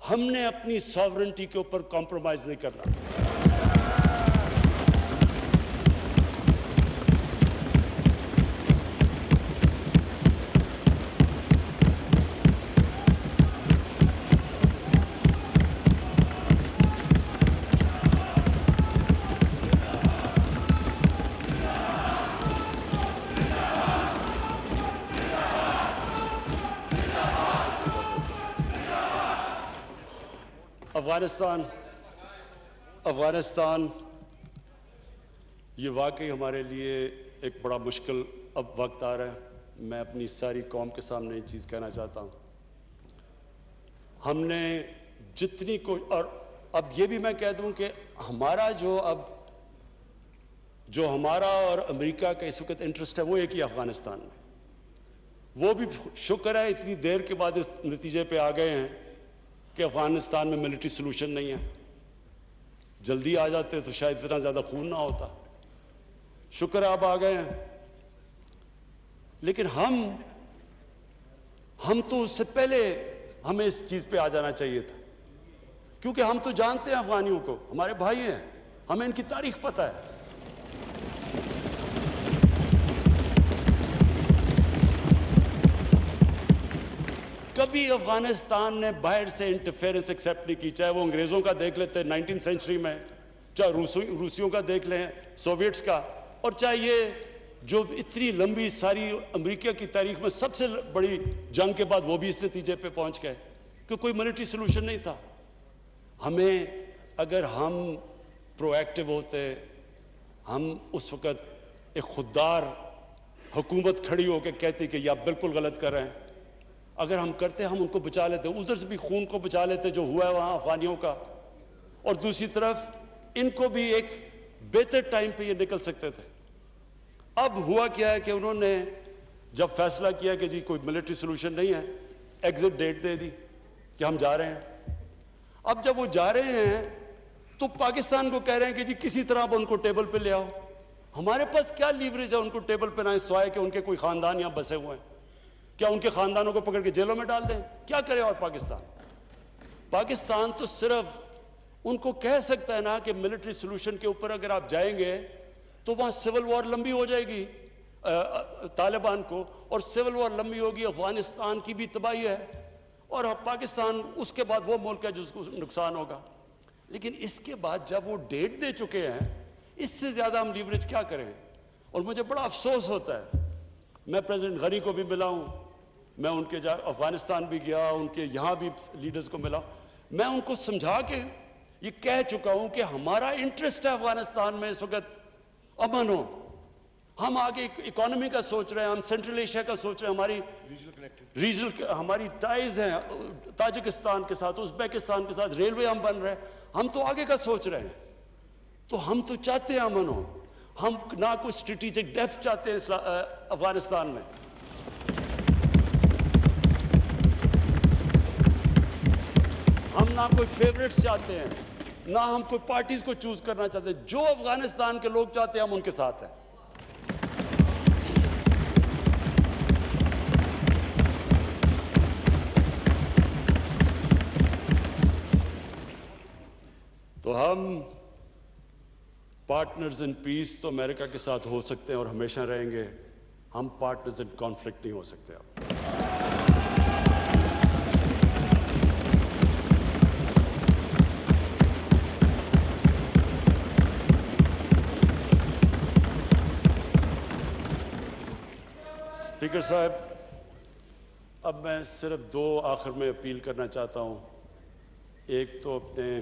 ہم نے اپنی ساورنٹی کے اوپر کمپرومائز نہیں کرنا. افغانستان یہ واقعی ہمارے لیے ایک بڑا مشکل اب وقت آ رہا ہے. میں اپنی ساری قوم کے سامنے یہ چیز کہنا چاہتا ہوں. ہم نے جتنی اور اب یہ بھی میں کہہ دوں کہ ہمارا جو ہمارا اور امریکہ کا اس وقت انٹرسٹ ہے وہ ایک ہی افغانستان میں. وہ بھی شکر ہے اتنی دیر کے بعد اس نتیجے پہ آ گئے ہیں کہ افغانستان میں ملٹری سلوشن نہیں ہے. جلدی آ جاتے تو شاید اتنا زیادہ خون نہ ہوتا. شکر ہے اب آ گئے ہیں. لیکن ہم تو اس سے پہلے ہمیں اس چیز پہ آ جانا چاہیے تھا, کیونکہ ہم تو جانتے ہیں افغانیوں کو, ہمارے بھائی ہیں, ہمیں ان کی تاریخ پتہ ہے. کبھی افغانستان نے باہر سے انٹرفیئرنس ایکسیپٹ نہیں کی, چاہے وہ انگریزوں کا دیکھ لیتے 19 سینچری میں, چاہے روسیوں کا دیکھ لیں, سوویٹس کا, اور چاہے یہ جو اتنی لمبی ساری امریکہ کی تاریخ میں سب سے بڑی جنگ کے بعد وہ بھی اس نتیجے پہ پہنچ گئے کہ کوئی ملٹری سلوشن نہیں تھا. ہمیں اگر ہم پرو ایکٹیو ہوتے, ہم اس وقت ایک خوددار حکومت کھڑی ہو کے کہتی کہ یہ آپ بالکل غلط کر رہے ہیں, اگر ہم کرتے ہم ان کو بچا لیتے, ادھر سے بھی خون کو بچا لیتے جو ہوا ہے وہاں افغانیوں کا, اور دوسری طرف ان کو بھی ایک بہتر ٹائم پہ یہ نکل سکتے تھے. اب ہوا کیا ہے کہ انہوں نے جب فیصلہ کیا کہ جی کوئی ملٹری سلوشن نہیں ہے, ایگزٹ ڈیٹ دے دی کہ ہم جا رہے ہیں. اب جب وہ جا رہے ہیں تو پاکستان کو کہہ رہے ہیں کہ جی کسی طرح آپ ان کو ٹیبل پہ لے آؤ. ہمارے پاس کیا لیوریج ہے ان کو ٹیبل پہ نہ سوائے کہ ان کے کوئی خاندان یہاں بسے ہوئے ہیں. کیا ان کے خاندانوں کو پکڑ کے جیلوں میں ڈال دیں؟ کیا کرے؟ اور پاکستان تو صرف ان کو کہہ سکتا ہے نا کہ ملٹری سلوشن کے اوپر اگر آپ جائیں گے تو وہاں سول وار لمبی ہو جائے گی طالبان کو, اور سول وار لمبی ہوگی, افغانستان کی بھی تباہی ہے, اور پاکستان اس کے بعد وہ ملک ہے جس کو نقصان ہوگا. لیکن اس کے بعد جب وہ ڈیٹ دے چکے ہیں, اس سے زیادہ ہم لیوریج کیا کریں؟ اور مجھے بڑا افسوس ہوتا ہے. میں پریزیڈنٹ غنی کو بھی ملا ہوں, میں ان کے افغانستان بھی گیا, ان کے یہاں بھی لیڈرز کو ملا. میں ان کو سمجھا کے یہ کہہ چکا ہوں کہ ہمارا انٹرسٹ ہے افغانستان میں اس وقت امن ہو. ہم آگے اکانومی کا سوچ رہے ہیں, ہم سینٹرل ایشیا کا سوچ رہے ہیں, ہماری ریجنل ہماری ٹائز ہیں تاجکستان کے ساتھ, ازبیکستان کے ساتھ, ریلوے ہم بن رہے ہیں, ہم تو آگے کا سوچ رہے ہیں. تو ہم تو چاہتے ہیں امن ہو. ہم نہ کوئی اسٹریٹجک ڈیپتھ چاہتے ہیں افغانستان میں. ہم نہ کوئی فیوریٹس چاہتے ہیں, نہ ہم کوئی پارٹیز کو چوز کرنا چاہتے ہیں. جو افغانستان کے لوگ چاہتے ہیں ہم ان کے ساتھ ہیں. تو ہم پارٹنرز ان پیس تو امریکہ کے ساتھ ہو سکتے ہیں اور ہمیشہ رہیں گے, ہم پارٹنرز ان کانفلکٹ نہیں ہو سکتے. اب اسپیکر صاحب, اب میں صرف دو آخر میں اپیل کرنا چاہتا ہوں. ایک تو اپنے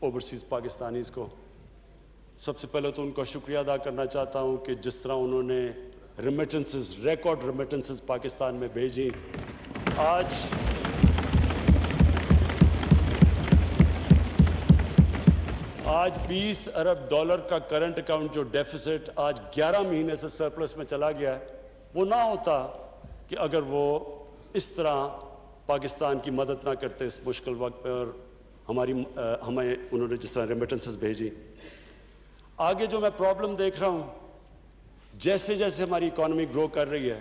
اوورسیز پاکستانیز کو, سب سے پہلے تو ان کا شکریہ ادا کرنا چاہتا ہوں کہ جس طرح انہوں نے ریمیٹنسز, ریکارڈ ریمیٹنسز پاکستان میں بھیجی. آج $20 ارب کا کرنٹ اکاؤنٹ جو ڈیفیسٹ آج 11 مہینے سے سرپلس میں چلا گیا ہے, وہ نہ ہوتا کہ اگر وہ اس طرح پاکستان کی مدد نہ کرتے اس مشکل وقت پہ, اور ہمیں انہوں نے جس طرح ریمیٹنسز بھیجی. آگے جو میں پرابلم دیکھ رہا ہوں, جیسے جیسے ہماری اکانومی گرو کر رہی ہے,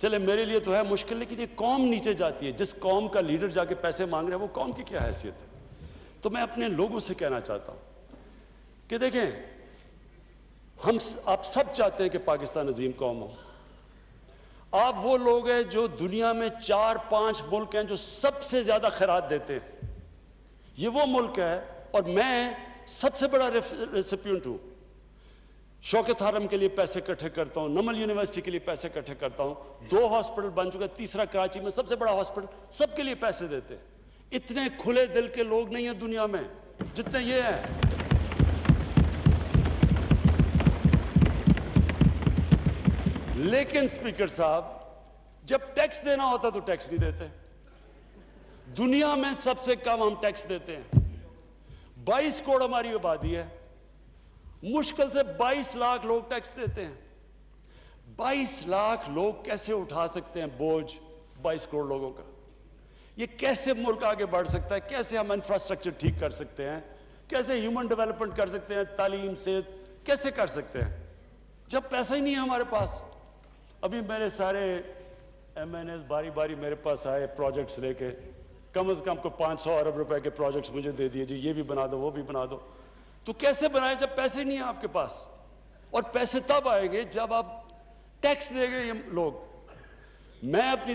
چلے میرے لیے تو ہے مشکل، لیکن یہ قوم نیچے جاتی ہے. جس قوم کا لیڈر جا کے پیسے مانگ رہا ہے وہ قوم کی کیا حیثیت ہے؟ تو میں اپنے لوگوں سے کہنا چاہتا ہوں کہ دیکھیں، آپ سب چاہتے ہیں کہ پاکستان عظیم قوم ہو. آپ وہ لوگ ہیں جو دنیا میں 4-5 ملک ہیں جو سب سے زیادہ خیرات دیتے ہیں. یہ وہ ملک ہے، اور میں سب سے بڑا ریسیپینٹ ہوں. شوکت حرم کے لیے پیسے اکٹھے کرتا ہوں، نمل یونیورسٹی کے لیے پیسے اکٹھے کرتا ہوں. 2 ہاسپٹل بن چکے، تیسرا کراچی میں سب سے بڑا ہاسپٹل، سب کے لیے پیسے دیتے ہیں. اتنے کھلے دل کے لوگ نہیں ہیں دنیا میں جتنے یہ ہیں. لیکن اسپیکر صاحب، جب ٹیکس دینا ہوتا تو ٹیکس نہیں دیتے. دنیا میں سب سے کم ہم ٹیکس دیتے ہیں. 22 کروڑ ہماری آبادی ہے، مشکل سے 22 لاکھ لوگ ٹیکس دیتے ہیں. 22 لاکھ لوگ کیسے اٹھا سکتے ہیں بوجھ 22 کروڑ لوگوں کا؟ یہ کیسے ملک آگے بڑھ سکتا ہے؟ کیسے ہم انفراسٹرکچر ٹھیک کر سکتے ہیں؟ کیسے ہیومن ڈیولپمنٹ کر سکتے ہیں؟ تعلیم سے کیسے کر سکتے ہیں جب پیسہ ہی نہیں ہے ہمارے پاس؟ ابھی میرے سارے ایم این ایز باری باری میرے پاس آئے پروجیکٹس لے کے، کم از کم کو 500 ارب روپے کے پروجیکٹس مجھے دے دیے، جی یہ بھی بنا دو وہ بھی بنا دو. تو کیسے بنائیں جب پیسے نہیں ہیں آپ کے پاس؟ اور پیسے تب آئیں گے جب آپ ٹیکس دیں گے یہ لوگ. میں اپنی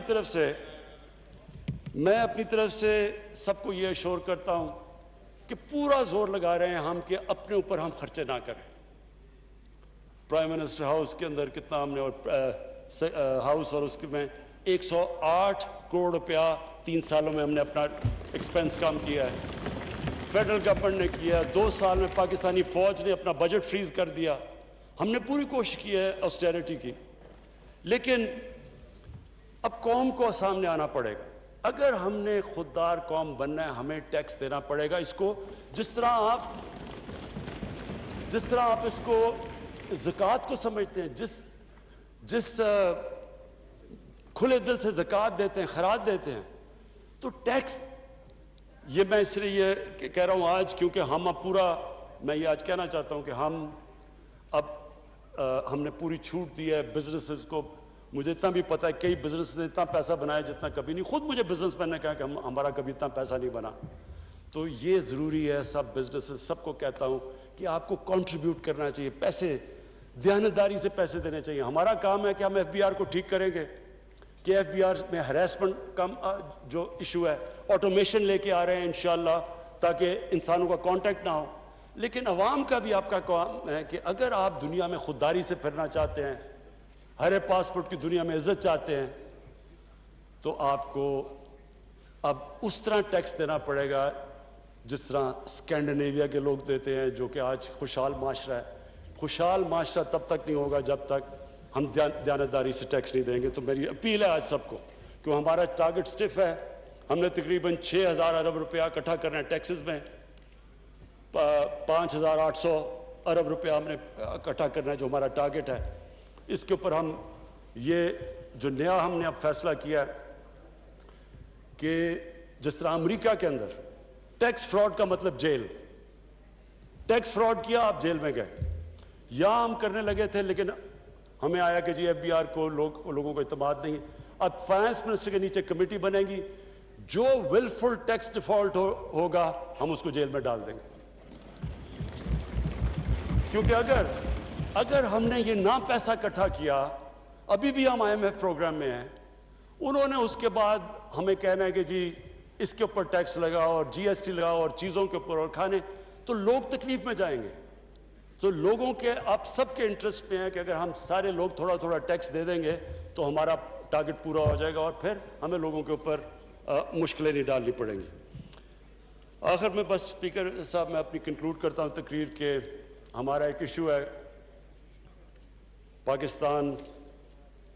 طرف سے سب کو یہ اشور کرتا ہوں کہ پورا زور لگا رہے ہیں ہم کہ اپنے اوپر ہم خرچے نہ کریں. پرائم منسٹر ہاؤس کے اندر کتنا ہم نے، اور ہاؤس اور اس میں 108 کروڑ روپیہ 3 سالوں میں ہم نے اپنا ایکسپینس کام کیا ہے. فیڈرل گورنمنٹ نے کیا. 2 سال میں پاکستانی فوج نے اپنا بجٹ فریز کر دیا. ہم نے پوری کوشش کی ہے آسٹیرٹی کی. لیکن اب قوم کو سامنے آنا پڑے گا. اگر ہم نے خوددار قوم بننا ہے ہمیں ٹیکس دینا پڑے گا. اس کو جس طرح آپ اس کو زکوٰۃ کو سمجھتے ہیں، جس کھلے دل سے زکوٰۃ دیتے ہیں، خیرات دیتے ہیں، تو ٹیکس، یہ میں اس لیے یہ کہہ رہا ہوں آج کیونکہ ہم اب پورا، میں یہ آج کہنا چاہتا ہوں کہ ہم نے پوری چھوٹ دی ہے بزنسز کو. مجھے اتنا بھی پتا ہے کئی بزنس نے اتنا پیسہ بنایا جتنا کبھی نہیں. خود مجھے بزنس مین نے کہا کہ ہمارا کبھی اتنا پیسہ نہیں بنا. تو یہ ضروری ہے، سب بزنسز سب کو کہتا ہوں کہ آپ کو کنٹریبیوٹ کرنا چاہیے. پیسے دیانتداری سے پیسے دینے چاہیے. ہمارا کام ہے کہ ہم ایف بی آر کو ٹھیک کریں گے کہ ایف بی آر میں ہراسمنٹ کا جو ایشو ہے آٹومیشن لے کے آ رہے ہیں انشاءاللہ تاکہ انسانوں کا کانٹیکٹ نہ ہو. لیکن عوام کا بھی آپ کا کام ہے کہ اگر آپ دنیا میں خودداری سے پھرنا چاہتے ہیں، ہر پاسپورٹ کی دنیا میں عزت چاہتے ہیں، تو آپ کو اب اس طرح ٹیکس دینا پڑے گا جس طرح اسکینڈینیویا کے لوگ دیتے ہیں، جو کہ آج خوشحال معاشرہ ہے. خوشحال معاشرہ تب تک نہیں ہوگا جب تک ہم دیانتداری سے ٹیکس نہیں دیں گے. تو میری اپیل ہے آج سب کو کہ ہمارا ٹارگٹ سٹف ہے. ہم نے تقریباً 6,000 ارب روپیہ اکٹھا کرنا ہے ٹیکسز میں. 5,800 ارب روپیہ ہم نے اکٹھا کرنا ہے جو ہمارا ٹارگٹ ہے. اس کے اوپر ہم یہ جو نیا ہم نے اب فیصلہ کیا ہے کہ جس طرح امریکہ کے اندر ٹیکس فراڈ کا مطلب جیل. ٹیکس فراڈ کیا آپ جیل میں گئے. یہاں ہم کرنے لگے تھے لیکن ہمیں آیا کہ جی ایف بی آر کو لوگوں کو اعتماد نہیں. اب فائنانس منسٹر کے نیچے کمیٹی بنے گی، جو ولفل ٹیکس ڈیفالٹ ہوگا ہم اس کو جیل میں ڈال دیں گے. کیونکہ اگر ہم نے یہ نہ پیسہ اکٹھا کیا، ابھی بھی ہم آئی ایم ایف پروگرام میں ہیں، انہوں نے اس کے بعد ہمیں کہنا ہے کہ جی اس کے اوپر ٹیکس لگاؤ اور جی ایس ٹی لگاؤ اور چیزوں کے اوپر اور کھانے، تو لوگ تکلیف میں جائیں گے. تو لوگوں کے آپ سب کے انٹرسٹ میں ہے کہ اگر ہم سارے لوگ تھوڑا تھوڑا ٹیکس دے دیں گے تو ہمارا ٹارگٹ پورا ہو جائے گا اور پھر ہمیں لوگوں کے اوپر مشکلیں نہیں ڈالنی پڑیں گی. آخر میں بس اسپیکر صاحب میں اپنی کنکلوڈ کرتا ہوں تقریر کہ ہمارا ایک ایشو ہے پاکستان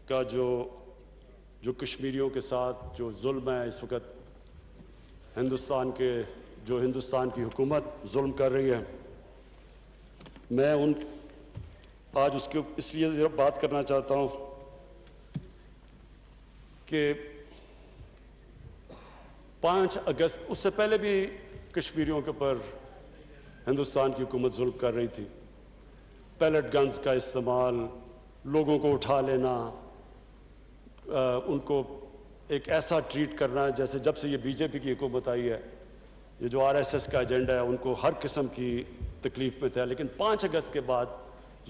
کا جو کشمیریوں کے ساتھ جو ظلم ہے اس وقت ہندوستان کی حکومت ظلم کر رہی ہے. میں آج اس لیے بات کرنا چاہتا ہوں کہ 5 اگست، اس سے پہلے بھی کشمیریوں کے اوپر ہندوستان کی حکومت ظلم کر رہی تھی. پیلٹ گنز کا استعمال، لوگوں کو اٹھا لینا، ان کو ایک ایسا ٹریٹ کرنا ہے جیسے جب سے یہ بی جے پی کی حکومت آئی ہے، یہ جو آر ایس ایس کا ایجنڈا ہے، ان کو ہر قسم کی تکلیف میں تھا، لیکن 5 اگست کے بعد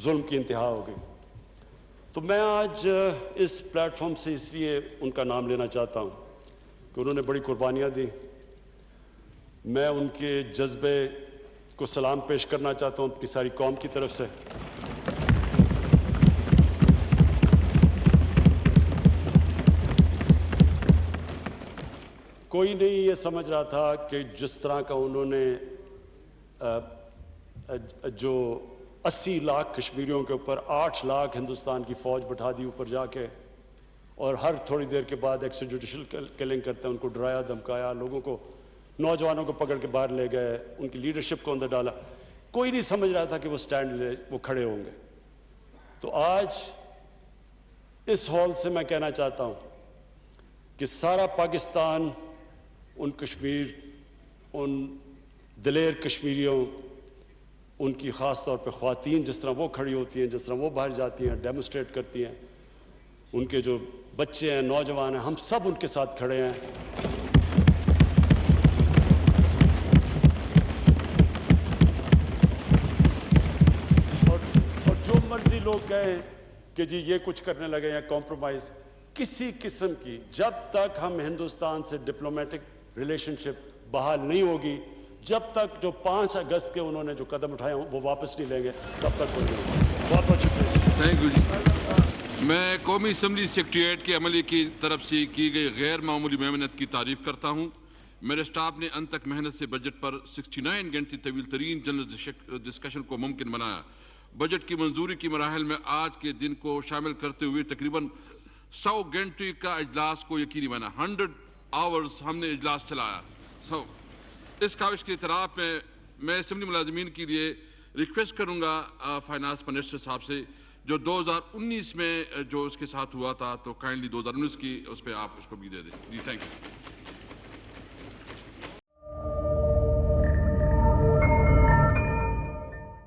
ظلم کی انتہا ہو گئی۔ تو میں آج اس پلیٹ فارم سے اس لیے ان کا نام لینا چاہتا ہوں کہ انہوں نے بڑی قربانیاں دی۔ میں ان کے جذبے کو سلام پیش کرنا چاہتا ہوں اپنی ساری قوم کی طرف سے۔ کوئی نہیں یہ سمجھ رہا تھا کہ جس طرح کا انہوں نے جو 80 لاکھ کشمیریوں کے اوپر 8 لاکھ ہندوستان کی فوج بٹھا دی اوپر جا کے، اور ہر تھوڑی دیر کے بعد ایکسٹرا جوڈیشل کلنگ کرتے ہیں، ان کو ڈرایا دھمکایا، لوگوں کو، نوجوانوں کو پکڑ کے باہر لے گئے، ان کی لیڈرشپ کو اندر ڈالا۔ کوئی نہیں سمجھ رہا تھا کہ وہ سٹینڈ لے، وہ کھڑے ہوں گے۔ تو آج اس ہال سے میں کہنا چاہتا ہوں کہ سارا پاکستان ان کشمیر، ان دلیر کشمیریوں، ان کی خاص طور پہ خواتین جس طرح وہ کھڑی ہوتی ہیں، جس طرح وہ باہر جاتی ہیں، ڈیمونسٹریٹ کرتی ہیں، ان کے جو بچے ہیں، نوجوان ہیں، ہم سب ان کے ساتھ کھڑے ہیں۔ اور جو مرضی لوگ کہیں کہ جی یہ کچھ کرنے لگے یا کمپرومائز، کسی قسم کی، جب تک ہم ہندوستان سے ڈپلومیٹک ریلیشن شپ بحال نہیں ہوگی، جب تک جو 5 اگست کے انہوں نے جو قدم اٹھائے ہوں وہ واپس نہیں لیں گے، تب تک کوئی نہیں۔ بہت بہت شکریہ۔ تھینک یو جی۔ میں قومی اسمبلی سیکریٹریٹ کے عملے کی طرف سے کی گئی غیر معمولی محنت کی تعریف کرتا ہوں۔ میرے سٹاف نے انتک محنت سے بجٹ پر 69 گھنٹے طویل ترین جنرل ڈسکشن کو ممکن بنایا۔ بجٹ کی منظوری کی مراحل میں آج کے دن کو شامل کرتے ہوئے تقریباً 100 گھنٹے کا اجلاس کو یقینی بنا۔ 100 آورز ہم نے اجلاس چلایا۔ اس کاوش کے اعتراف میں اسمبلی ملازمین کے لیے ریکویسٹ کروں گا فائنانس منسٹر صاحب سے، جو 2019 میں جو اس کے ساتھ ہوا تھا، تو کائنڈلی 2019 کی اس پہ آپ اس کو بھی دے دیں۔ جی تھینک یو۔